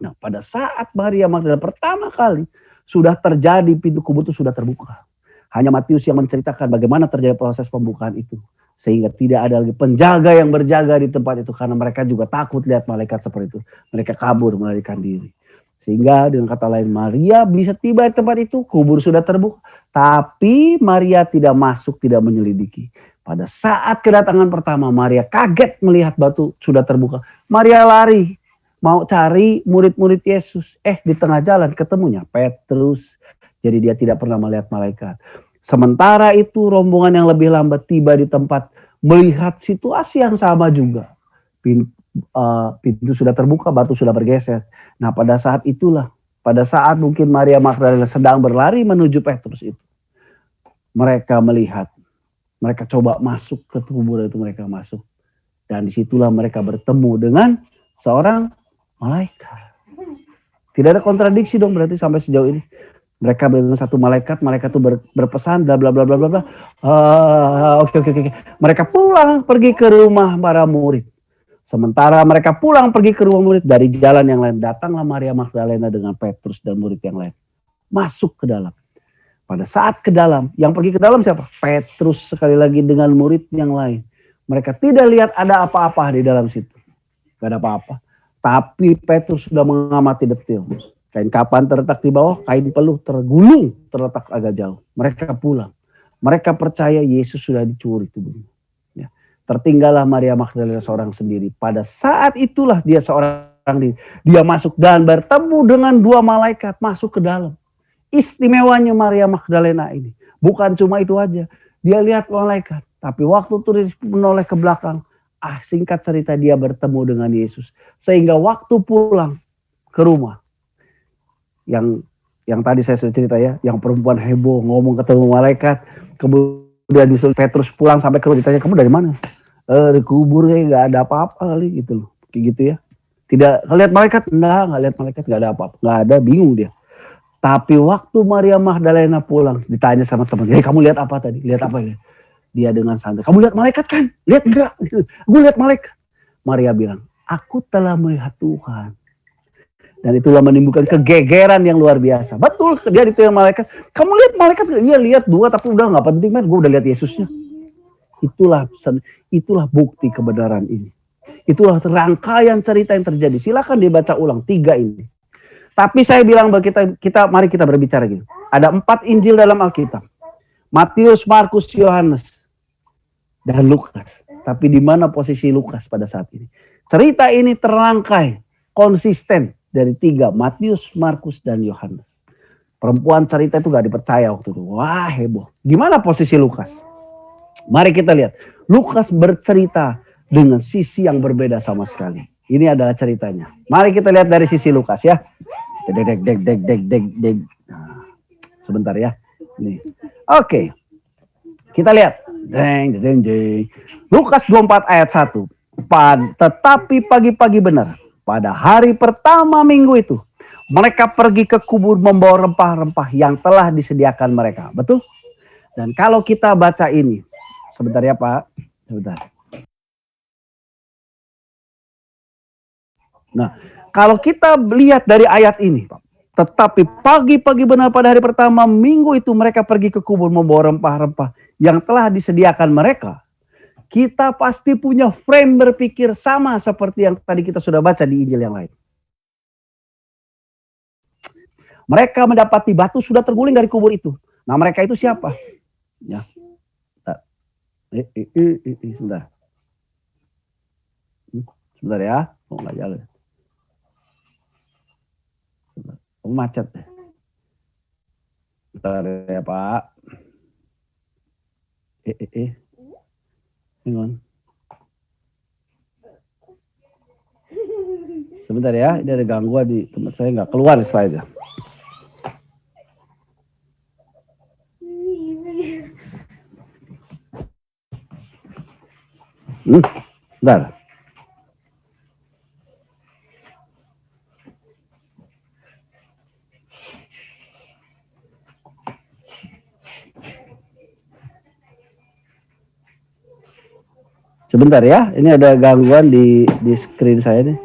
Nah pada saat Maria Magdalena pertama kali sudah terjadi, pintu kubur itu sudah terbuka. Hanya Matius yang menceritakan bagaimana terjadi proses pembukaan itu. Sehingga tidak ada lagi penjaga yang berjaga di tempat itu. Karena mereka juga takut lihat malaikat seperti itu. Mereka kabur melarikan diri. Sehingga dengan kata lain Maria bisa tiba di tempat itu. Kubur sudah terbuka. Tapi Maria tidak masuk, tidak menyelidiki. Pada saat kedatangan pertama Maria kaget melihat batu sudah terbuka. Maria lari. Mau cari murid-murid Yesus. Di tengah jalan ketemunya Petrus. Jadi dia tidak pernah melihat malaikat. Sementara itu rombongan yang lebih lambat tiba di tempat melihat situasi yang sama juga. Pintu sudah terbuka, batu sudah bergeser. Nah pada saat itulah, pada saat mungkin Maria Magdalena sedang berlari menuju Petrus itu. Mereka melihat, mereka coba masuk ke kuburan itu, mereka masuk. Dan disitulah mereka bertemu dengan seorang malaikat. Tidak ada kontradiksi dong berarti sampai sejauh ini. Mereka dengan satu malaikat itu berpesan bla bla bla bla bla. Oke. Mereka pulang pergi ke rumah para murid. Sementara mereka pulang pergi ke rumah murid dari jalan yang lain, datanglah Maria Magdalena dengan Petrus dan murid yang lain. Masuk ke dalam. Pada saat ke dalam, yang pergi ke dalam siapa? Petrus sekali lagi dengan murid yang lain. Mereka tidak lihat ada apa-apa di dalam situ. Gak ada apa-apa. Tapi Petrus sudah mengamati detil. Kain kapan terletak di bawah, kain peluh tergulung terletak agak jauh. Mereka pulang. Mereka percaya Yesus sudah dicuri tubuhnya. Ya. Tertinggallah Maria Magdalena seorang sendiri. Pada saat itulah dia seorang diri. Dia masuk dan bertemu dengan dua malaikat masuk ke dalam. Istimewanya Maria Magdalena ini. Bukan cuma itu aja. Dia lihat malaikat. Tapi waktu itu menoleh ke belakang. Singkat cerita dia bertemu dengan Yesus. Sehingga waktu pulang ke rumah. Yang tadi saya sudah cerita ya, yang perempuan heboh ngomong ketemu malaikat, kemudian disuruh Petrus pulang sampai ke rumah ditanya kamu dari mana? Di kubur kayak nggak ada apa-apa kali gitu loh, kayak gitu ya. Tidak lihat malaikat, nggak lihat malaikat, nggak ada apa-apa, nggak ada, bingung dia. Tapi waktu Maria Magdalena pulang, ditanya sama teman, kamu lihat apa tadi? Lihat apa ya? Dia dengan santai, kamu lihat malaikat kan? Lihat enggak? Gue lihat malaikat. Maria bilang, aku telah melihat Tuhan. Dan itulah menimbulkan kegegeran yang luar biasa. Betul, dia ditanya malaikat. Kamu lihat malaikat? Iya lihat dua, tapi udah nggak penting man. Gue udah lihat Yesusnya. Itulah bukti kebenaran ini. Itulah rangkaian cerita yang terjadi. Silakan dibaca ulang 3 ini. Tapi saya bilang bagi kita mari kita berbicara gini. Ada 4 Injil dalam Alkitab. Matius, Markus, Yohanes, dan Lukas. Tapi di mana posisi Lukas pada saat ini? Cerita ini terangkai, konsisten. Dari 3, Matius, Markus, dan Yohanes. Perempuan cerita itu gak dipercaya waktu itu. Wah heboh. Gimana posisi Lukas? Mari kita lihat. Lukas bercerita dengan sisi yang berbeda sama sekali. Ini adalah ceritanya. Mari kita lihat dari sisi Lukas ya. Nah, sebentar ya. Nih. Oke. Kita lihat. Lukas 24 ayat 1. Tetapi pagi-pagi benar. Pada hari pertama minggu itu, mereka pergi ke kubur membawa rempah-rempah yang telah disediakan mereka. Betul? Dan kalau kita baca ini, sebentar ya Pak, sebentar. Nah, kalau kita lihat dari ayat ini, Pak, tetapi pagi-pagi benar pada hari pertama minggu itu mereka pergi ke kubur membawa rempah-rempah yang telah disediakan mereka. Kita pasti punya frame berpikir sama seperti yang tadi kita sudah baca di Injil yang lain. Mereka mendapati batu sudah terguling dari kubur itu. Nah mereka itu siapa? Ya. Sebentar. Sebentar ya. Oh nggak jalan. Oh macet. Sebentar ya Pak. Hang on. Sebentar ya, ini ada gangguan di tempat saya, nggak keluar slide-nya. Bentar. Sebentar ya, ini ada gangguan di screen saya nih.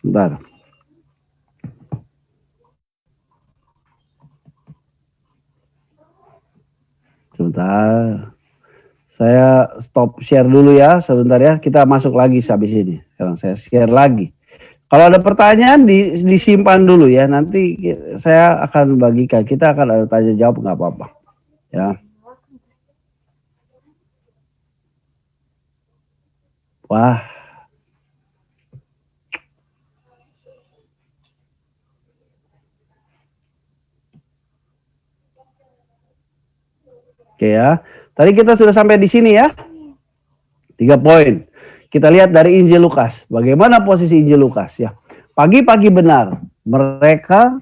Bentar. Sebentar. Saya stop share dulu ya, sebentar ya. Kita masuk lagi habis ini. Sekarang saya share lagi. Kalau ada pertanyaan disimpan dulu ya. Nanti saya akan bagikan. Kita akan ada tanya jawab, nggak apa-apa. Ya. Wah. Oke ya. Tadi kita sudah sampai di sini ya. 3 poin. Kita lihat dari Injil Lukas. Bagaimana posisi Injil Lukas ya. Pagi-pagi benar mereka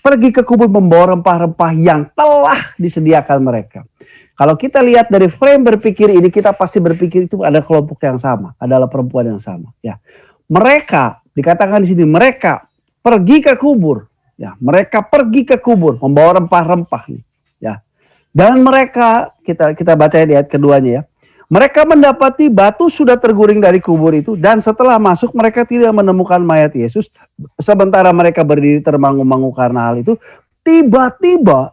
pergi ke kubur membawa rempah-rempah yang telah disediakan mereka. Kalau kita lihat dari frame berpikir ini, kita pasti berpikir itu ada kelompok yang sama, adalah perempuan yang sama ya. Mereka dikatakan di sini mereka pergi ke kubur ya. Mereka pergi ke kubur membawa rempah-rempah nih ya. Dan mereka kita baca di ayat keduanya ya. Mereka mendapati batu sudah terguling dari kubur itu, dan setelah masuk mereka tidak menemukan mayat Yesus. Sementara mereka berdiri termangu-mangu karena hal itu, tiba-tiba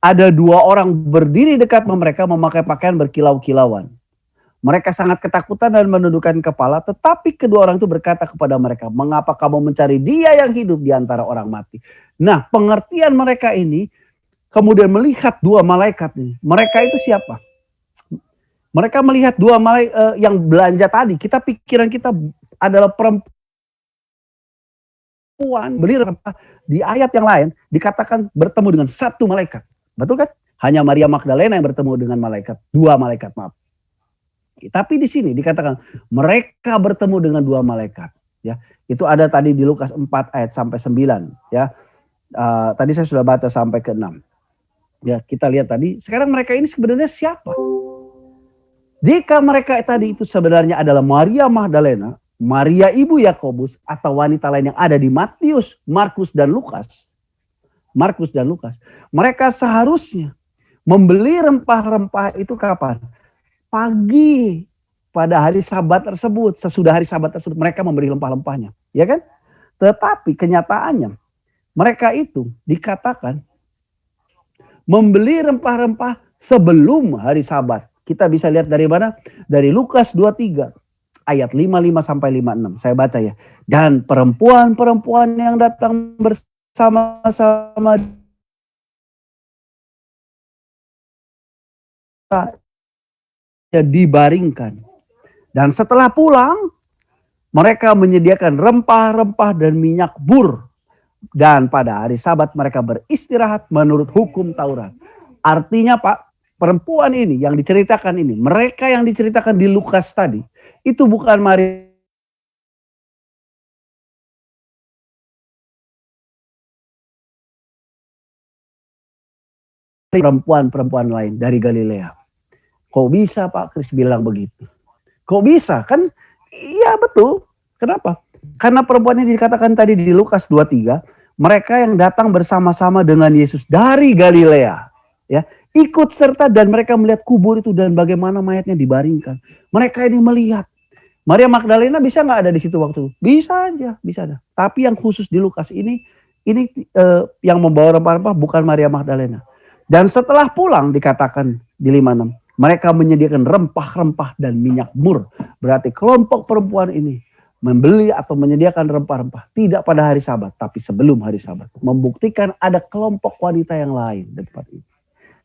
ada 2 orang berdiri dekat mereka memakai pakaian berkilau-kilauan. Mereka sangat ketakutan dan menundukkan kepala, tetapi kedua orang itu berkata kepada mereka, "Mengapa kamu mencari Dia yang hidup di antara orang mati?" Nah, pengertian mereka ini kemudian melihat 2 malaikat ini. Mereka itu siapa? Mereka melihat 2 malaikat yang belanja tadi. Pikiran kita adalah perempuan. Beli rempah. Di ayat yang lain dikatakan bertemu dengan 1 malaikat. Betul kan? Hanya Maria Magdalena yang bertemu dengan malaikat. 2 malaikat, maaf. Tapi di sini dikatakan mereka bertemu dengan 2 malaikat. Ya, itu ada tadi di Lukas 4 ayat sampai 9. Ya, tadi saya sudah baca sampai ke 6. Ya, kita lihat tadi. Sekarang mereka ini sebenarnya siapa? Jika mereka tadi itu sebenarnya adalah Maria Magdalena, Maria ibu Yakobus, atau wanita lain yang ada di Matius, Markus dan Lukas. Mereka seharusnya membeli rempah-rempah itu kapan? Pagi pada hari Sabat tersebut. Sesudah hari Sabat tersebut mereka membeli rempah-rempahnya, ya kan? Tetapi kenyataannya mereka itu dikatakan membeli rempah-rempah sebelum hari Sabat. Kita bisa lihat dari mana? Dari Lukas 23 ayat 55 sampai 56. Saya baca ya. Dan perempuan-perempuan yang datang bersama-sama dibaringkan. Dan setelah pulang, mereka menyediakan rempah-rempah dan minyak bur. Dan pada hari Sabat mereka beristirahat menurut hukum Taurat. Artinya Pak, perempuan ini yang diceritakan ini, mereka yang diceritakan di Lukas tadi, itu bukan Maria perempuan-perempuan lain dari Galilea. Kok bisa Pak Kris bilang begitu? Kok bisa? Kan iya betul. Kenapa? Karena perempuan ini dikatakan tadi di Lukas 23, mereka yang datang bersama-sama dengan Yesus dari Galilea, ya, ikut serta dan mereka melihat kubur itu dan bagaimana mayatnya dibaringkan. Mereka ini melihat. Maria Magdalena bisa nggak ada di situ waktu? Bisa aja, bisa ada. Tapi yang khusus di Lukas ini yang membawa rempah-rempah bukan Maria Magdalena. Dan setelah pulang dikatakan di 56, mereka menyediakan rempah-rempah dan minyak mur. Berarti kelompok perempuan ini membeli atau menyediakan rempah-rempah tidak pada hari Sabat, tapi sebelum hari Sabat. Membuktikan ada kelompok wanita yang lain di tempat ini.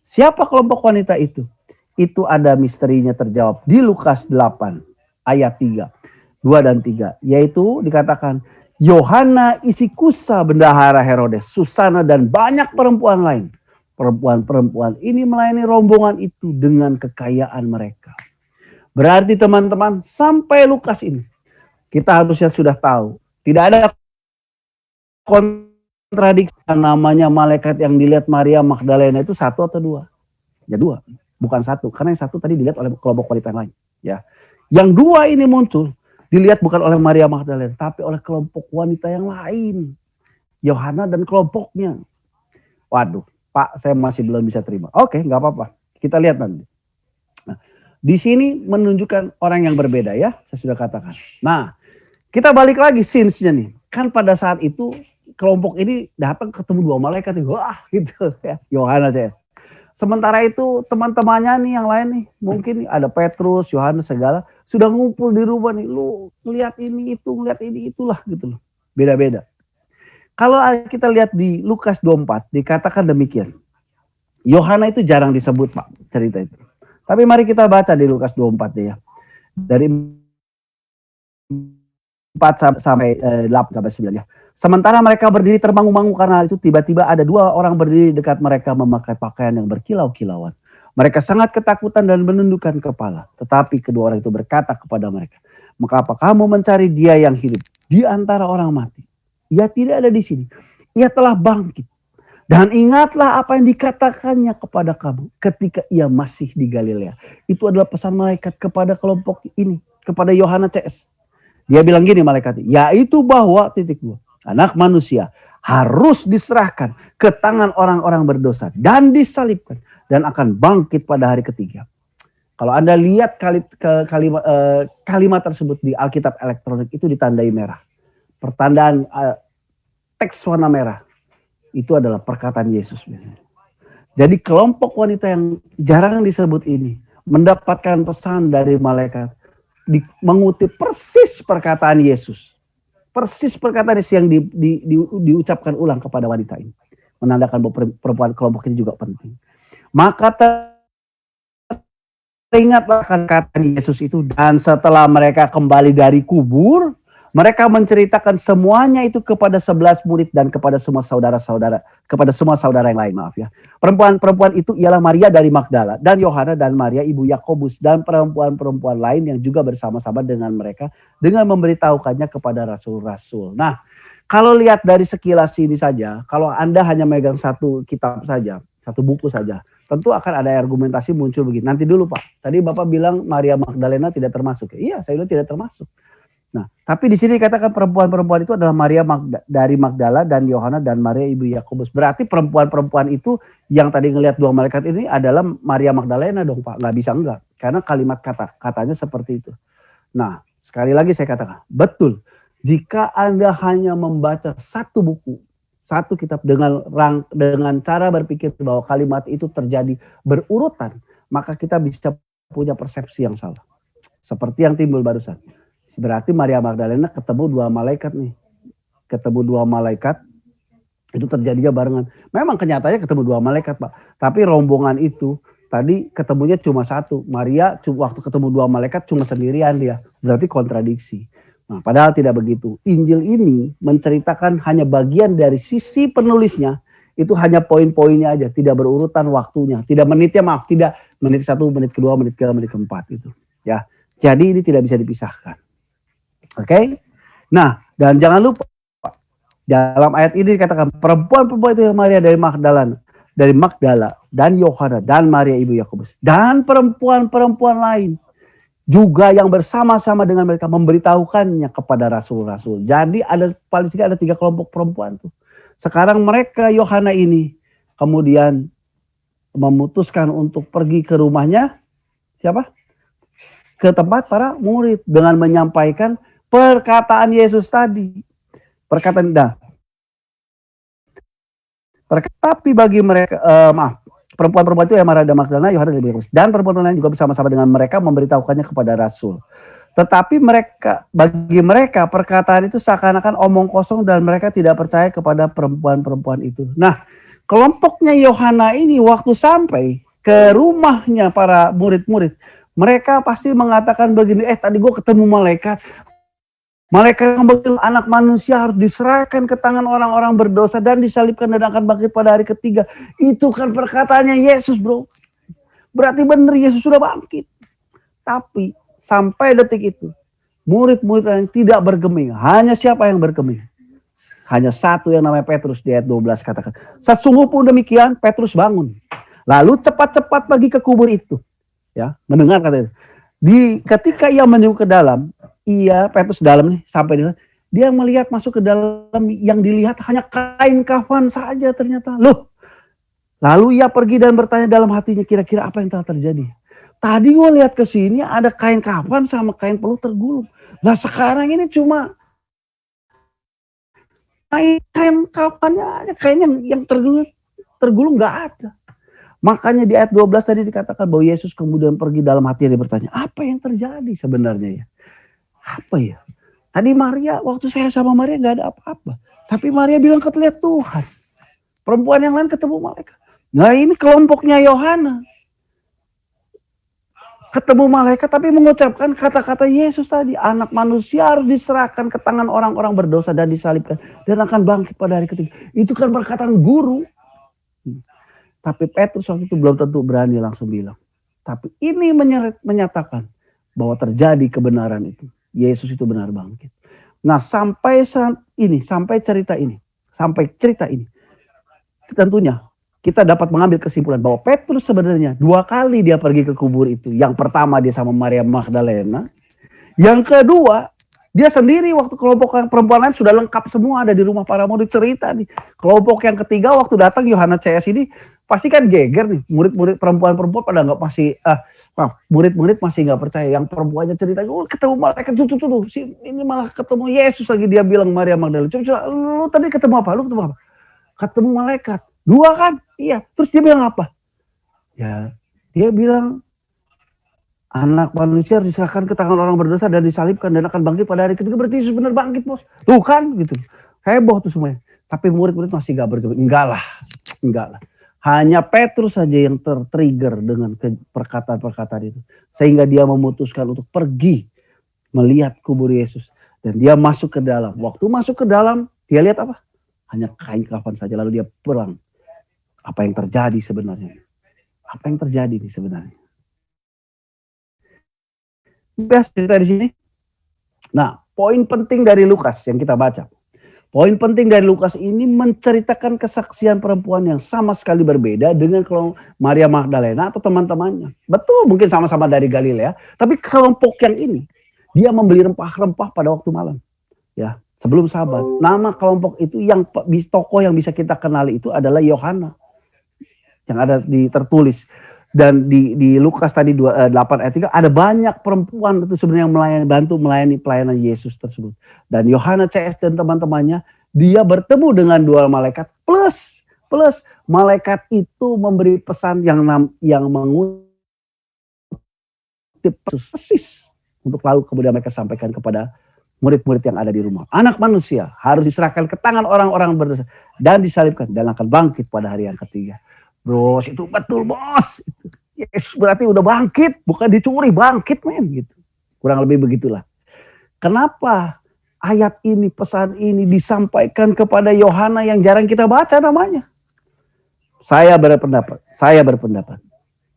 Siapa kelompok wanita itu? Itu ada misterinya terjawab di Lukas 8 ayat 3, 2 dan 3. Yaitu dikatakan Yohana isi Kusa bendahara Herodes, Susana dan banyak perempuan lain. Perempuan-perempuan ini melayani rombongan itu dengan kekayaan mereka. Berarti teman-teman sampai Lukas ini kita harusnya sudah tahu. Tidak ada kontradiksi namanya malaikat yang dilihat Maria Magdalena itu 1 atau 2. Ya 2, bukan 1. Karena yang 1 tadi dilihat oleh kelompok wanita yang lain. Ya. Yang 2 ini muncul dilihat bukan oleh Maria Magdalena, tapi oleh kelompok wanita yang lain. Yohana dan kelompoknya. Waduh, Pak, saya masih belum bisa terima. Oke, nggak apa-apa. Kita lihat nanti. Nah, di sini menunjukkan orang yang berbeda ya, saya sudah katakan. Nah, kita balik lagi scenes-nya nih. Kan pada saat itu kelompok ini datang ketemu dua malaikat, wah gitu ya, Yohanes ya. Sementara itu teman-temannya nih yang lain nih, mungkin ada Petrus, Yohanes segala, sudah ngumpul di rumah nih, lu lihat ini itu, lihat ini itulah gitu loh. Beda-beda. Kalau kita lihat di Lukas 24 dikatakan demikian. Yohanes itu jarang disebut Pak, cerita itu. Tapi mari kita baca di Lukas 24 ya. Dari 4 sampai 8 sampai 9 ya. Sementara mereka berdiri termangu-mangu karena itu tiba-tiba ada dua orang berdiri dekat mereka memakai pakaian yang berkilau-kilauan. Mereka sangat ketakutan dan menundukkan kepala. Tetapi kedua orang itu berkata kepada mereka, "Mengapa kamu mencari dia yang hidup di antara orang mati? Ia tidak ada di sini. Ia telah bangkit. Dan ingatlah apa yang dikatakannya kepada kamu ketika ia masih di Galilea." Itu adalah pesan malaikat kepada kelompok ini, kepada Yohanes CS. Dia bilang gini malaikatnya, yaitu bahwa Anak manusia harus diserahkan ke tangan orang-orang berdosa dan disalibkan dan akan bangkit pada hari ketiga. Kalau Anda lihat kalimat tersebut di Alkitab elektronik itu ditandai merah. Pertandaan teks warna merah itu adalah perkataan Yesus. Jadi kelompok wanita yang jarang disebut ini mendapatkan pesan dari malaikat mengutip persis perkataan Yesus. Persis perkataan Yesus yang diucapkan ulang kepada wanita ini. Menandakan bahwa perempuan kelompok ini juga penting. Maka teringatlah kata Yesus itu, dan setelah mereka kembali dari kubur, mereka menceritakan semuanya itu kepada 11 murid dan kepada semua saudara-saudara, kepada semua saudara yang lain, maaf ya. Perempuan-perempuan itu ialah Maria dari Magdala dan Yohana dan Maria ibu Yakobus dan perempuan-perempuan lain yang juga bersama-sama dengan mereka dengan memberitahukannya kepada rasul-rasul. Nah, kalau lihat dari sekilas ini saja, kalau Anda hanya megang satu kitab saja, satu buku saja, tentu akan ada argumentasi muncul begini. Nanti dulu Pak, tadi Bapak bilang Maria Magdalena tidak termasuk. Iya, saya bilang tidak termasuk. Nah, tapi di sini dikatakan perempuan-perempuan itu adalah Maria dari Magdala dan Yohana dan Maria ibu Yakobus. Berarti perempuan-perempuan itu yang tadi ngelihat dua malaikat ini adalah Maria Magdalena dong Pak. Nggak bisa enggak. Karena kalimat katanya seperti itu. Nah, sekali lagi saya katakan, betul. Jika Anda hanya membaca satu buku, satu kitab dengan cara berpikir bahwa kalimat itu terjadi berurutan, maka kita bisa punya persepsi yang salah. Seperti yang timbul barusan. Berarti Maria Magdalena ketemu dua malaikat nih. Ketemu dua malaikat, itu terjadinya barengan. Memang kenyataannya ketemu dua malaikat Pak. Tapi rombongan itu tadi ketemunya cuma satu. Maria waktu ketemu dua malaikat cuma sendirian dia. Berarti kontradiksi. Nah, padahal tidak begitu. Injil ini menceritakan hanya bagian dari sisi penulisnya. Itu hanya poin-poinnya aja. Tidak berurutan waktunya. Tidak menitnya, maaf. Tidak menit 1, menit kedua, menit ke, menit keempat itu. Ya. Jadi ini tidak bisa dipisahkan. Oke, nah dan jangan lupa dalam ayat ini dikatakan perempuan-perempuan itu Maria dari Magdala dan Yohana dan Maria ibu Yakobus dan perempuan-perempuan lain juga yang bersama-sama dengan mereka memberitahukannya kepada rasul-rasul. Jadi ada paling sedikit ada 3 kelompok perempuan tuh. Sekarang mereka Yohana ini kemudian memutuskan untuk pergi ke rumahnya siapa? Ke tempat para murid dengan menyampaikan perkataan Yesus tadi. Tapi bagi mereka, perempuan-perempuan itu yang Maria dan Magdalena, Yohana dan Yakobus dan perempuan lain juga bersama-sama dengan mereka memberitahukannya kepada rasul. Tetapi bagi mereka perkataan itu seakan-akan omong kosong dan mereka tidak percaya kepada perempuan-perempuan itu. Nah, kelompoknya Yohana ini waktu sampai ke rumahnya para murid-murid, mereka pasti mengatakan begini, tadi gue ketemu malaikat. Malaikat yang bilang anak manusia harus diserahkan ke tangan orang-orang berdosa dan disalibkan dan akan bangkit pada hari ketiga. Itu kan perkataannya Yesus bro. Berarti benar Yesus sudah bangkit. Tapi sampai detik itu, murid-murid yang tidak bergeming. Hanya siapa yang bergeming? Hanya satu yang namanya Petrus di ayat 12 katakan. Sesungguh pun demikian Petrus bangun. Lalu cepat-cepat pergi ke kubur itu. Ya, mendengar kata itu. Ketika ia menuju ke dalam, Petrus dalam nih sampai dia melihat masuk ke dalam, yang dilihat hanya kain kafan saja ternyata. Loh, Lalu ia pergi dan bertanya dalam hatinya, kira-kira apa yang telah terjadi. Tadi gue lihat ke sini ada kain kafan sama kain peluh tergulung. Nah sekarang ini cuma kain kafannya aja, kain yang tergulung nggak ada. Makanya di ayat 12 tadi dikatakan bahwa Yesus kemudian pergi, dalam hatinya dia bertanya, apa yang terjadi sebenarnya ya? Apa ya? Tadi Maria, waktu saya sama Maria nggak ada apa-apa. Tapi Maria bilang lihat Tuhan. Perempuan yang lain ketemu malaikat. Nah ini kelompoknya Yohana. Ketemu malaikat tapi mengucapkan kata-kata Yesus tadi. Anak manusia harus diserahkan ke tangan orang-orang berdosa dan disalibkan. Dan akan bangkit pada hari ketiga. Itu kan perkataan guru. Tapi Petrus waktu itu belum tentu berani langsung bilang. Tapi ini menyatakan bahwa terjadi kebenaran itu. Yesus itu benar bangkit. Nah sampai saat ini, sampai cerita ini. Tentunya kita dapat mengambil kesimpulan bahwa Petrus sebenarnya 2 kali dia pergi ke kubur itu. Yang pertama dia sama Maria Magdalena. Yang kedua dia sendiri waktu kelompok yang perempuan lain sudah lengkap semua ada di rumah para murid, cerita nih. Kelompok yang ketiga waktu datang Yohana CS ini pasti kan geger nih. Murid-murid perempuan-perempuan pada nggak murid-murid masih nggak percaya. Yang perempuannya cerita, ketemu malaikat tuh. Ini malah ketemu Yesus lagi, dia bilang Maria Magdalena. Coba lu tadi ketemu apa? Ketemu malaikat. 2 kan? Iya. Terus dia bilang apa? Ya, dia bilang anak manusia diserahkan ke tangan orang berdosa dan disalibkan dan akan bangkit pada hari ketiga. Berarti Yesus benar bangkit, bos. Tuh kan? Gitu. Heboh tuh semuanya. Tapi murid-murid masih gak bergerak. Enggak lah. Hanya Petrus saja yang tertrigger dengan perkataan-perkataan itu. Sehingga dia memutuskan untuk pergi melihat kubur Yesus. Dan dia masuk ke dalam. Waktu masuk ke dalam, dia lihat apa? Hanya kain kafan saja, lalu dia pulang. Apa yang terjadi sebenarnya? Apa yang terjadi nih sebenarnya? Biasa cerita di sini. Nah, poin penting dari Lukas yang kita baca. Poin penting dari Lukas ini menceritakan kesaksian perempuan yang sama sekali berbeda dengan Maria Magdalena atau teman-temannya. Betul, mungkin sama-sama dari Galilea, tapi kelompok yang ini dia membeli rempah-rempah pada waktu malam. Ya, sebelum Sabat. Nama kelompok itu yang tokoh yang bisa kita kenali itu adalah Yohana. Yang ada tertulis. Dan di Lukas tadi 8 ayat 3 ada banyak perempuan itu sebenarnya yang bantu melayani pelayanan Yesus tersebut. Dan Yohana CS dan teman-temannya, dia bertemu dengan 2 malaikat plus malaikat itu memberi pesan yang mengutip persis untuk lalu kemudian mereka sampaikan kepada murid-murid yang ada di rumah. Anak manusia harus diserahkan ke tangan orang-orang berdosa dan disalibkan dan akan bangkit pada hari yang ketiga. Bros, itu betul bos. Yesus berarti udah bangkit, bukan dicuri, bangkit men gitu. Kurang lebih begitulah. Kenapa ayat ini, pesan ini disampaikan kepada Yohana yang jarang kita baca namanya? Saya berpendapat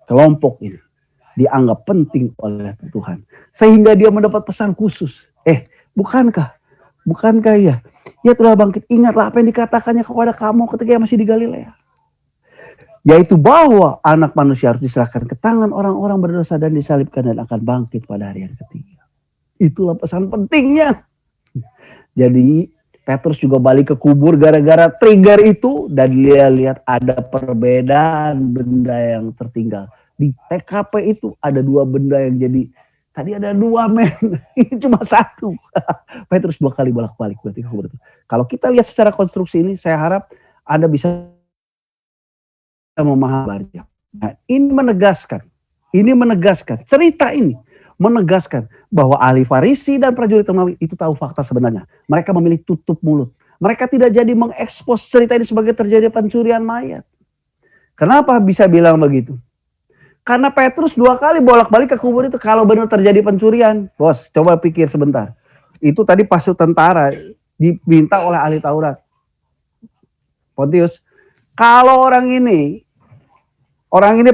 kelompok ini dianggap penting oleh Tuhan sehingga dia mendapat pesan khusus. Bukankah ya? Ya telah bangkit. Ingatlah apa yang dikatakannya kepada kamu ketika masih di Galilea. Yaitu bahwa anak manusia harus diserahkan ke tangan orang-orang berdosa dan disalibkan dan akan bangkit pada hari yang ketiga. Itulah pesan pentingnya. Jadi Petrus juga balik ke kubur gara-gara trigger itu. Dan dia lihat ada perbedaan benda yang tertinggal. Di TKP itu ada 2 benda yang jadi. Tadi ada 2 men. Ini cuma 1. Petrus 2 kali bolak-balik berarti ke kubur itu. Kalau kita lihat secara konstruksi ini, saya harap Anda bisa memahami. Nah, ini menegaskan cerita ini menegaskan bahwa ahli Farisi dan prajurit Romawi itu tahu fakta sebenarnya. Mereka memilih tutup mulut. Mereka tidak jadi mengekspos cerita ini sebagai terjadi pencurian mayat. Kenapa bisa bilang begitu? Karena Petrus 2 kali bolak-balik ke kubur itu. Kalau benar terjadi pencurian, bos, coba pikir sebentar. Itu tadi pasukan tentara diminta oleh ahli Taurat. Pontius, kalau orang ini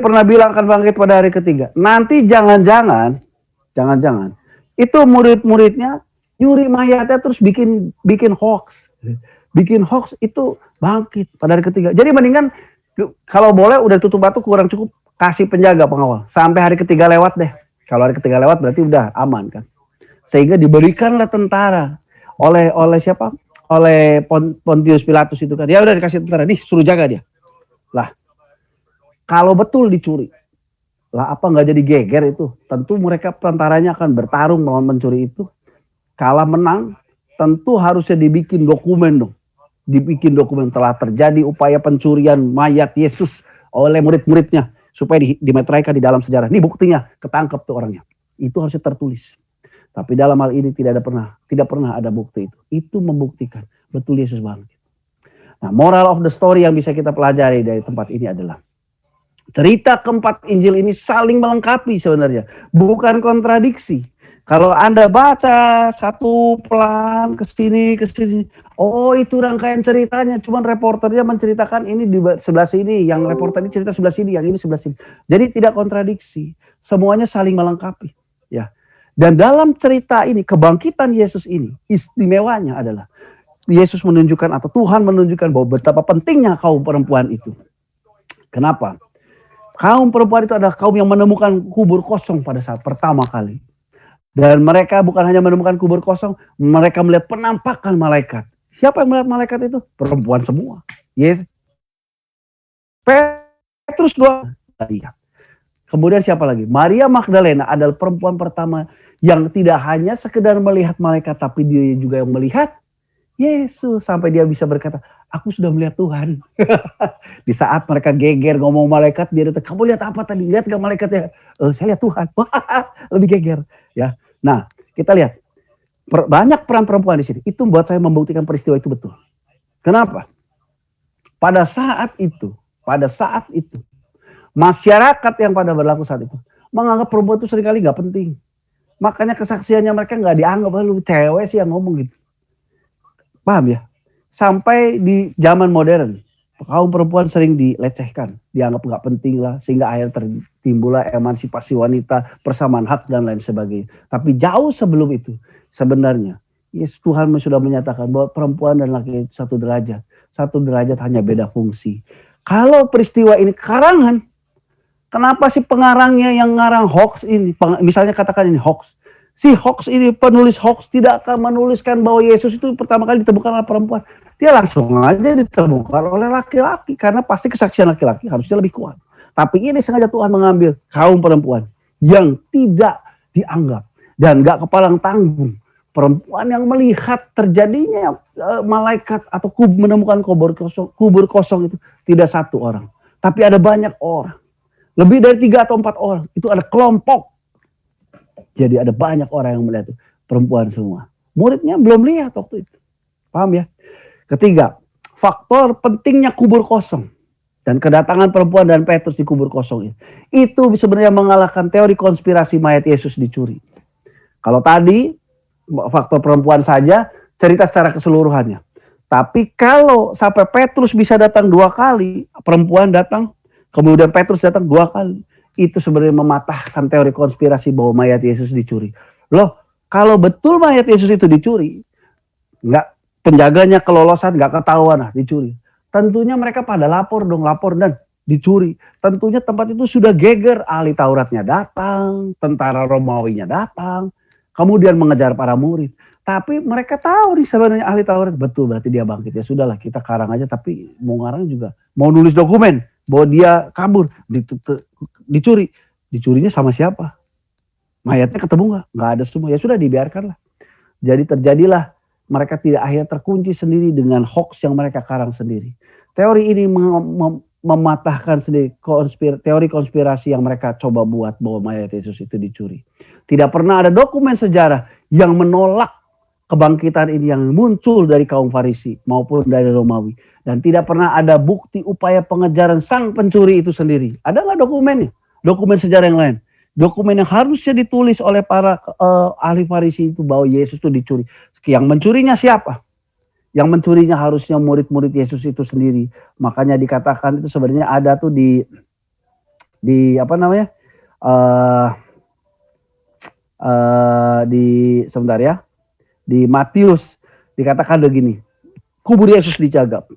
pernah bilang akan bangkit pada hari ketiga. Nanti jangan-jangan itu murid-muridnya nyuri mayatnya terus bikin hoax. Bikin hoax itu bangkit pada hari ketiga. Jadi mendingan kalau boleh udah tutup batu kurang cukup, kasih penjaga pengawal sampai hari ketiga lewat deh. Kalau hari ketiga lewat berarti udah aman kan. Sehingga diberikanlah tentara oleh siapa? Oleh Pontius Pilatus itu kan. Ya udah dikasih tentara, nih suruh jaga dia. Lah, Kalau betul dicuri, lah apa nggak jadi geger itu? Tentu mereka tentaranya akan bertarung melawan pencuri itu. Kalah menang, tentu harusnya dibikin dokumen dong. Dibikin dokumen telah terjadi upaya pencurian mayat Yesus oleh murid-muridnya supaya dimeteraikan di dalam sejarah. Ini buktinya, ketangkep tuh orangnya. Itu harusnya tertulis. Tapi dalam hal ini tidak pernah ada bukti itu. Itu membuktikan betul Yesus bangkit. Nah, moral of the story yang bisa kita pelajari dari tempat ini adalah cerita keempat Injil ini saling melengkapi sebenarnya, bukan kontradiksi. Kalau Anda baca satu pelan ke sini, oh itu rangkaian ceritanya, cuman reporternya menceritakan ini di sebelah sini, yang reporter ini cerita sebelah sini, yang ini sebelah sini. Jadi tidak kontradiksi, semuanya saling melengkapi, ya. Dan dalam cerita ini, kebangkitan Yesus ini, istimewanya adalah Yesus menunjukkan atau Tuhan menunjukkan bahwa betapa pentingnya kaum perempuan itu. Kenapa? Kaum perempuan itu adalah kaum yang menemukan kubur kosong pada saat pertama kali. Dan mereka bukan hanya menemukan kubur kosong, mereka melihat penampakan malaikat. Siapa yang melihat malaikat itu? Perempuan semua. Yes. Petrus dua. Kemudian siapa lagi? Maria Magdalena adalah perempuan pertama yang tidak hanya sekedar melihat malaikat, tapi dia juga yang melihat Yesus. Sampai dia bisa berkata, aku sudah melihat Tuhan. Di saat mereka geger ngomong malaikat, dia datang, kamu lihat apa tadi? Lihat gak malaikatnya? Saya lihat Tuhan. Lebih geger. Ya. Nah, kita lihat. Banyak peran perempuan di sini. Itu membuat saya membuktikan peristiwa itu betul. Kenapa? Pada saat itu, masyarakat yang pada berlaku saat itu menganggap perempuan itu seringkali gak penting. Makanya kesaksiannya mereka gak dianggap, lu cewek sih yang ngomong gitu. Paham ya? Sampai di zaman modern, kaum perempuan sering dilecehkan, dianggap nggak penting lah, sehingga akhirnya timbullah emansipasi wanita, persamaan hak dan lain sebagainya. Tapi jauh sebelum itu, sebenarnya Yesus Tuhan sudah menyatakan bahwa perempuan dan laki itu satu derajat hanya beda fungsi. Kalau peristiwa ini karangan, kenapa sih pengarangnya yang ngarang hoax ini, misalnya katakan ini hoax, si hoax ini, penulis hoax tidak akan menuliskan bahwa Yesus itu pertama kali ditemukan oleh perempuan. Dia langsung aja ditemukan oleh laki-laki. Karena pasti kesaksian laki-laki harusnya lebih kuat. Tapi ini sengaja Tuhan mengambil kaum perempuan yang tidak dianggap. Dan gak kepalang tanggung. Perempuan yang melihat terjadinya malaikat atau menemukan kubur kosong itu tidak satu orang. Tapi ada banyak orang. Lebih dari 3 atau 4 orang. Itu ada kelompok. Jadi ada banyak orang yang melihat itu. Perempuan semua. Muridnya belum lihat waktu itu. Paham ya? Ketiga, faktor pentingnya kubur kosong. Dan kedatangan perempuan dan Petrus di kubur kosong itu sebenarnya mengalahkan teori konspirasi mayat Yesus dicuri. Kalau tadi, faktor perempuan saja, cerita secara keseluruhannya. Tapi kalau sampai Petrus bisa datang 2 kali, perempuan datang, kemudian Petrus datang 2 kali. Itu sebenarnya mematahkan teori konspirasi bahwa mayat Yesus dicuri. Loh, kalau betul mayat Yesus itu dicuri, penjaganya kelolosan, nggak ketahuan, dicuri. Tentunya mereka pada lapor dan dicuri. Tentunya tempat itu sudah geger, ahli Tauratnya datang, tentara Romawinya datang, kemudian mengejar para murid. Tapi mereka tahu nih sebenarnya ahli Taurat, betul berarti dia bangkit. Ya sudahlah, kita karang aja, tapi mau ngarang juga, mau nulis dokumen bahwa dia kabur, dicuri. Dicurinya sama siapa? Mayatnya ketemu nggak? Nggak ada semua. Ya sudah, dibiarkanlah. Jadi terjadilah mereka tidak akhirnya terkunci sendiri dengan hoax yang mereka karang sendiri. Teori ini mematahkan sendiri teori konspirasi yang mereka coba buat bahwa mayat Yesus itu dicuri. Tidak pernah ada dokumen sejarah yang menolak kebangkitan ini yang muncul dari kaum Farisi maupun dari Romawi. Dan tidak pernah ada bukti upaya pengejaran sang pencuri itu sendiri. Ada nggak dokumennya? Dokumen sejarah yang lain. Dokumen yang harusnya ditulis oleh para ahli Farisi itu bahwa Yesus itu dicuri. Yang mencurinya siapa? Yang mencurinya harusnya murid-murid Yesus itu sendiri. Makanya dikatakan itu sebenarnya ada tuh di apa namanya? Sebentar ya. Di Matius dikatakan begini. Kubur Yesus dijaga.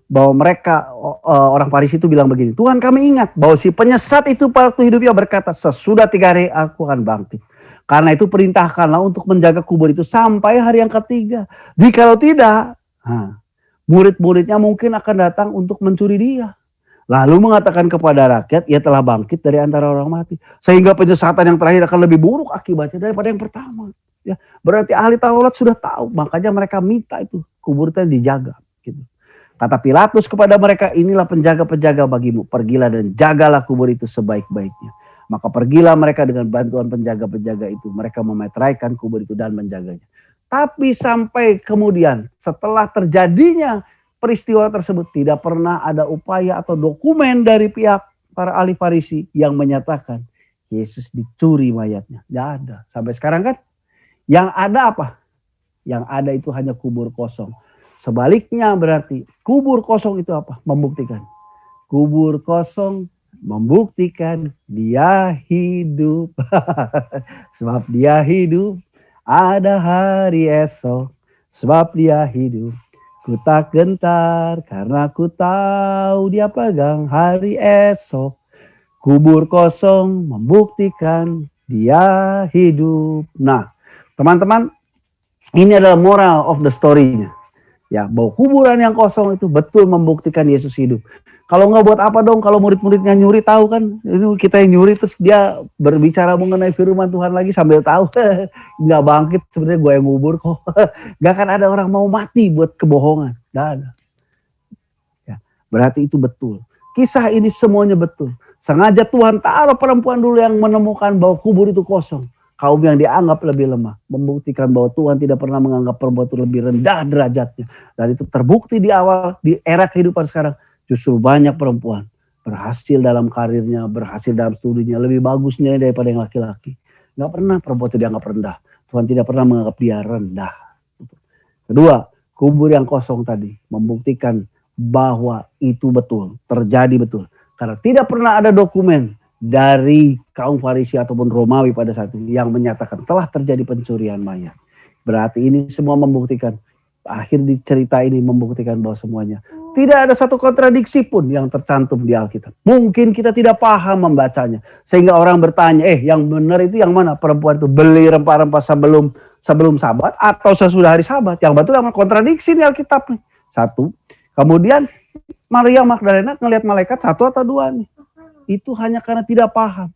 Bahwa mereka orang Farisi itu bilang begini. Tuhan, kami ingat bahwa si penyesat itu waktu hidupnya berkata, sesudah 3 hari aku akan bangkit. Karena itu perintahkanlah untuk menjaga kubur itu sampai hari yang ketiga. Jikalau tidak, murid-muridnya mungkin akan datang untuk mencuri dia. Lalu mengatakan kepada rakyat, ia telah bangkit dari antara orang mati. Sehingga penyesatan yang terakhir akan lebih buruk akibatnya daripada yang pertama. Ya, berarti ahli Taurat sudah tahu, makanya mereka minta itu kubur itu dijaga. Gitu. Kata Pilatus kepada mereka, inilah penjaga-penjaga bagimu, pergilah dan jagalah kubur itu sebaik-baiknya. Maka pergilah mereka dengan bantuan penjaga-penjaga itu, mereka memeteraikan kubur itu dan menjaganya. Tapi sampai kemudian setelah terjadinya peristiwa tersebut tidak pernah ada upaya atau dokumen dari pihak para ahli Farisi yang menyatakan Yesus dicuri mayatnya. Tidak ada. Sampai sekarang kan. Yang ada apa? Yang ada itu hanya kubur kosong. Sebaliknya berarti kubur kosong itu apa? Membuktikan. Kubur kosong membuktikan dia hidup. Sebab dia hidup. Ada hari esok. Sebab dia hidup. Ku tak gentar karena ku tahu dia pegang hari esok. Kubur kosong membuktikan dia hidup. Nah, teman-teman, ini adalah moral of the story-nya. Ya, bahwa kuburan yang kosong itu betul membuktikan Yesus hidup. Kalau nggak buat apa dong kalau murid-muridnya nyuri, tahu kan? Itu kita yang nyuri terus dia berbicara mengenai firman Tuhan lagi sambil tahu nggak bangkit, sebenarnya gue yang ngubur kok. Nggak akan ada orang mau mati buat kebohongan. Nggak ada. Ya, berarti itu betul. Kisah ini semuanya betul. Sengaja Tuhan taruh perempuan dulu yang menemukan bahwa kubur itu kosong. Kaum yang dianggap lebih lemah. Membuktikan bahwa Tuhan tidak pernah menganggap perempuan itu lebih rendah derajatnya. Dan itu terbukti di awal, di era kehidupan sekarang. Justru banyak perempuan berhasil dalam karirnya, berhasil dalam studinya, lebih bagusnya daripada yang laki-laki. Nggak pernah perempuan itu dianggap rendah. Tuhan tidak pernah menganggap dia rendah. Kedua, kubur yang kosong tadi membuktikan bahwa itu betul, terjadi betul. Karena tidak pernah ada dokumen dari kaum Farisi ataupun Romawi pada saat itu yang menyatakan telah terjadi pencurian mayat. Berarti ini semua membuktikan, akhir di cerita ini membuktikan bahwa semuanya tidak ada satu kontradiksi pun yang tercantum di Alkitab. Mungkin kita tidak paham membacanya. Sehingga orang bertanya, yang benar itu yang mana? Perempuan itu beli rempah-rempah sebelum Sabat atau sesudah hari Sabat? Yang betul sama kontradiksi di Alkitab nih. Satu. Kemudian Maria Magdalena ngelihat malaikat satu atau dua nih. Itu hanya karena tidak paham.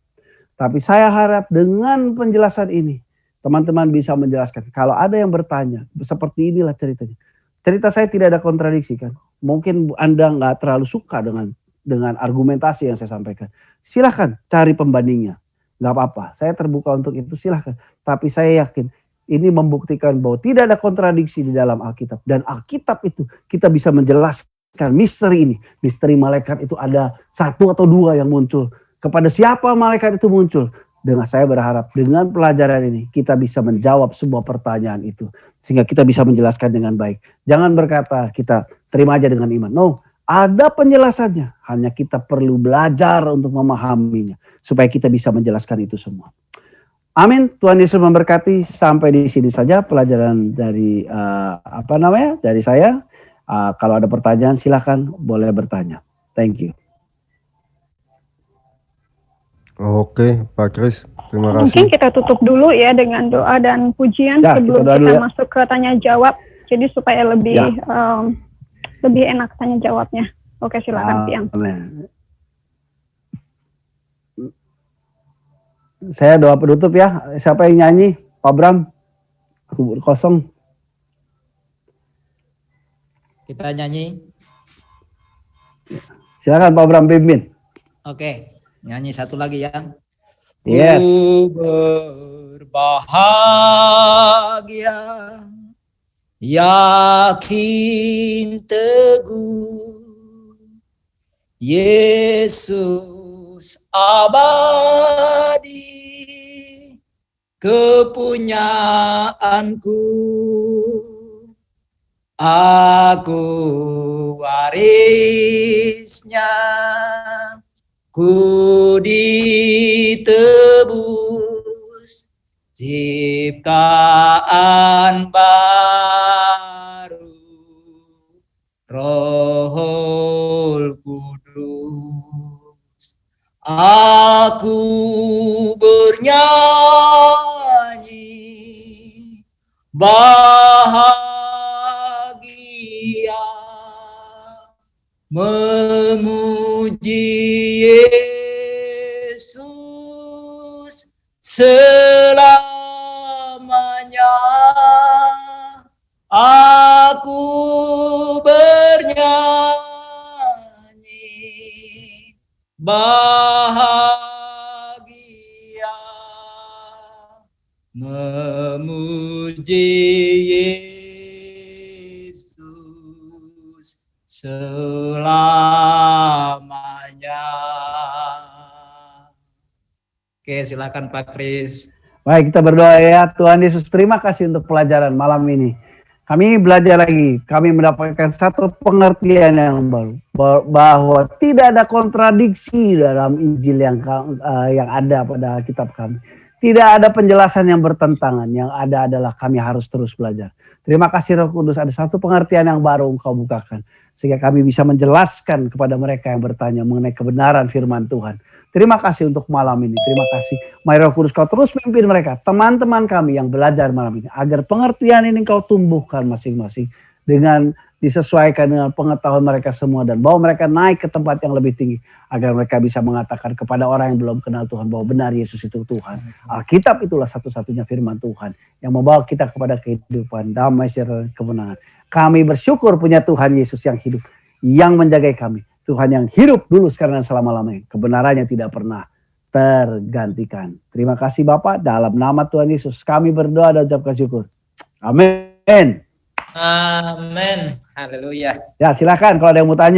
Tapi saya harap dengan penjelasan ini, teman-teman bisa menjelaskan. Kalau ada yang bertanya, seperti inilah ceritanya. Cerita saya tidak ada kontradiksi kan. Mungkin Anda nggak terlalu suka dengan argumentasi yang saya sampaikan. Silahkan cari pembandingnya. Nggak apa-apa, saya terbuka untuk itu, silahkan. Tapi saya yakin ini membuktikan bahwa tidak ada kontradiksi di dalam Alkitab. Dan Alkitab itu kita bisa menjelaskan misteri ini. Misteri malaikat itu ada satu atau dua yang muncul. Kepada siapa malaikat itu muncul? Dengan saya berharap dengan pelajaran ini kita bisa menjawab semua pertanyaan itu. Sehingga kita bisa menjelaskan dengan baik. Jangan berkata kita terima aja dengan iman. No, ada penjelasannya. Hanya kita perlu belajar untuk memahaminya. Supaya kita bisa menjelaskan itu semua. Amin. Tuhan Yesus memberkati. Sampai di sini saja pelajaran dari dari saya. Kalau ada pertanyaan silakan boleh bertanya. Thank you. Oke, Pak Kris, terima kasih. Mungkin kita tutup dulu ya dengan doa dan pujian sebelum kita masuk ke tanya jawab. Jadi supaya lebih lebih enak tanya jawabnya. Oke, silakan Piang. Saya doa penutup ya. Siapa yang nyanyi? Pak Bram. Kubur kosong. Kita nyanyi. Silakan Pak Bram pimpin. Oke. Nyanyi satu lagi ya. Yes. Ku berbahagia, yakin teguh, Yesus abadi, kepunyaanku, aku warisnya. Ku ditebus ciptaan baru, Rohul Kudus. Aku bernyanyi bahagia, memuji memuji Yesus selamanya. Aku bernyanyi bahagia memuji Yesus selamanya. Oke, silakan Pak Kris. Baik, kita berdoa ya. Tuhan Yesus, terima kasih untuk pelajaran malam ini. Kami belajar lagi, kami mendapatkan satu pengertian yang baru, bahwa tidak ada kontradiksi dalam Injil yang ada pada kitab kami. Tidak ada penjelasan yang bertentangan, yang ada adalah kami harus terus belajar. Terima kasih Roh Kudus, ada satu pengertian yang baru Engkau bukakan, sehingga kami bisa menjelaskan kepada mereka yang bertanya mengenai kebenaran firman Tuhan. Terima kasih untuk malam ini. Terima kasih. Mari Roh Kudus Kau terus memimpin mereka, teman-teman kami yang belajar malam ini, agar pengertian ini Kau tumbuhkan masing-masing dengan disesuaikan dengan pengetahuan mereka semua, dan bawa mereka naik ke tempat yang lebih tinggi, agar mereka bisa mengatakan kepada orang yang belum kenal Tuhan bahwa benar Yesus itu Tuhan. Alkitab itulah satu-satunya firman Tuhan yang membawa kita kepada kehidupan, damai, sejahtera, kemenangan. Kami bersyukur punya Tuhan Yesus yang hidup, yang menjaga kami. Tuhan yang hidup dulu, sekarang dan selama-lamanya. Kebenarannya tidak pernah tergantikan. Terima kasih Bapak, dalam nama Tuhan Yesus kami berdoa dan ucapkan syukur. Amin. Amin. Haleluya. Ya, silakan kalau ada yang mau tanya.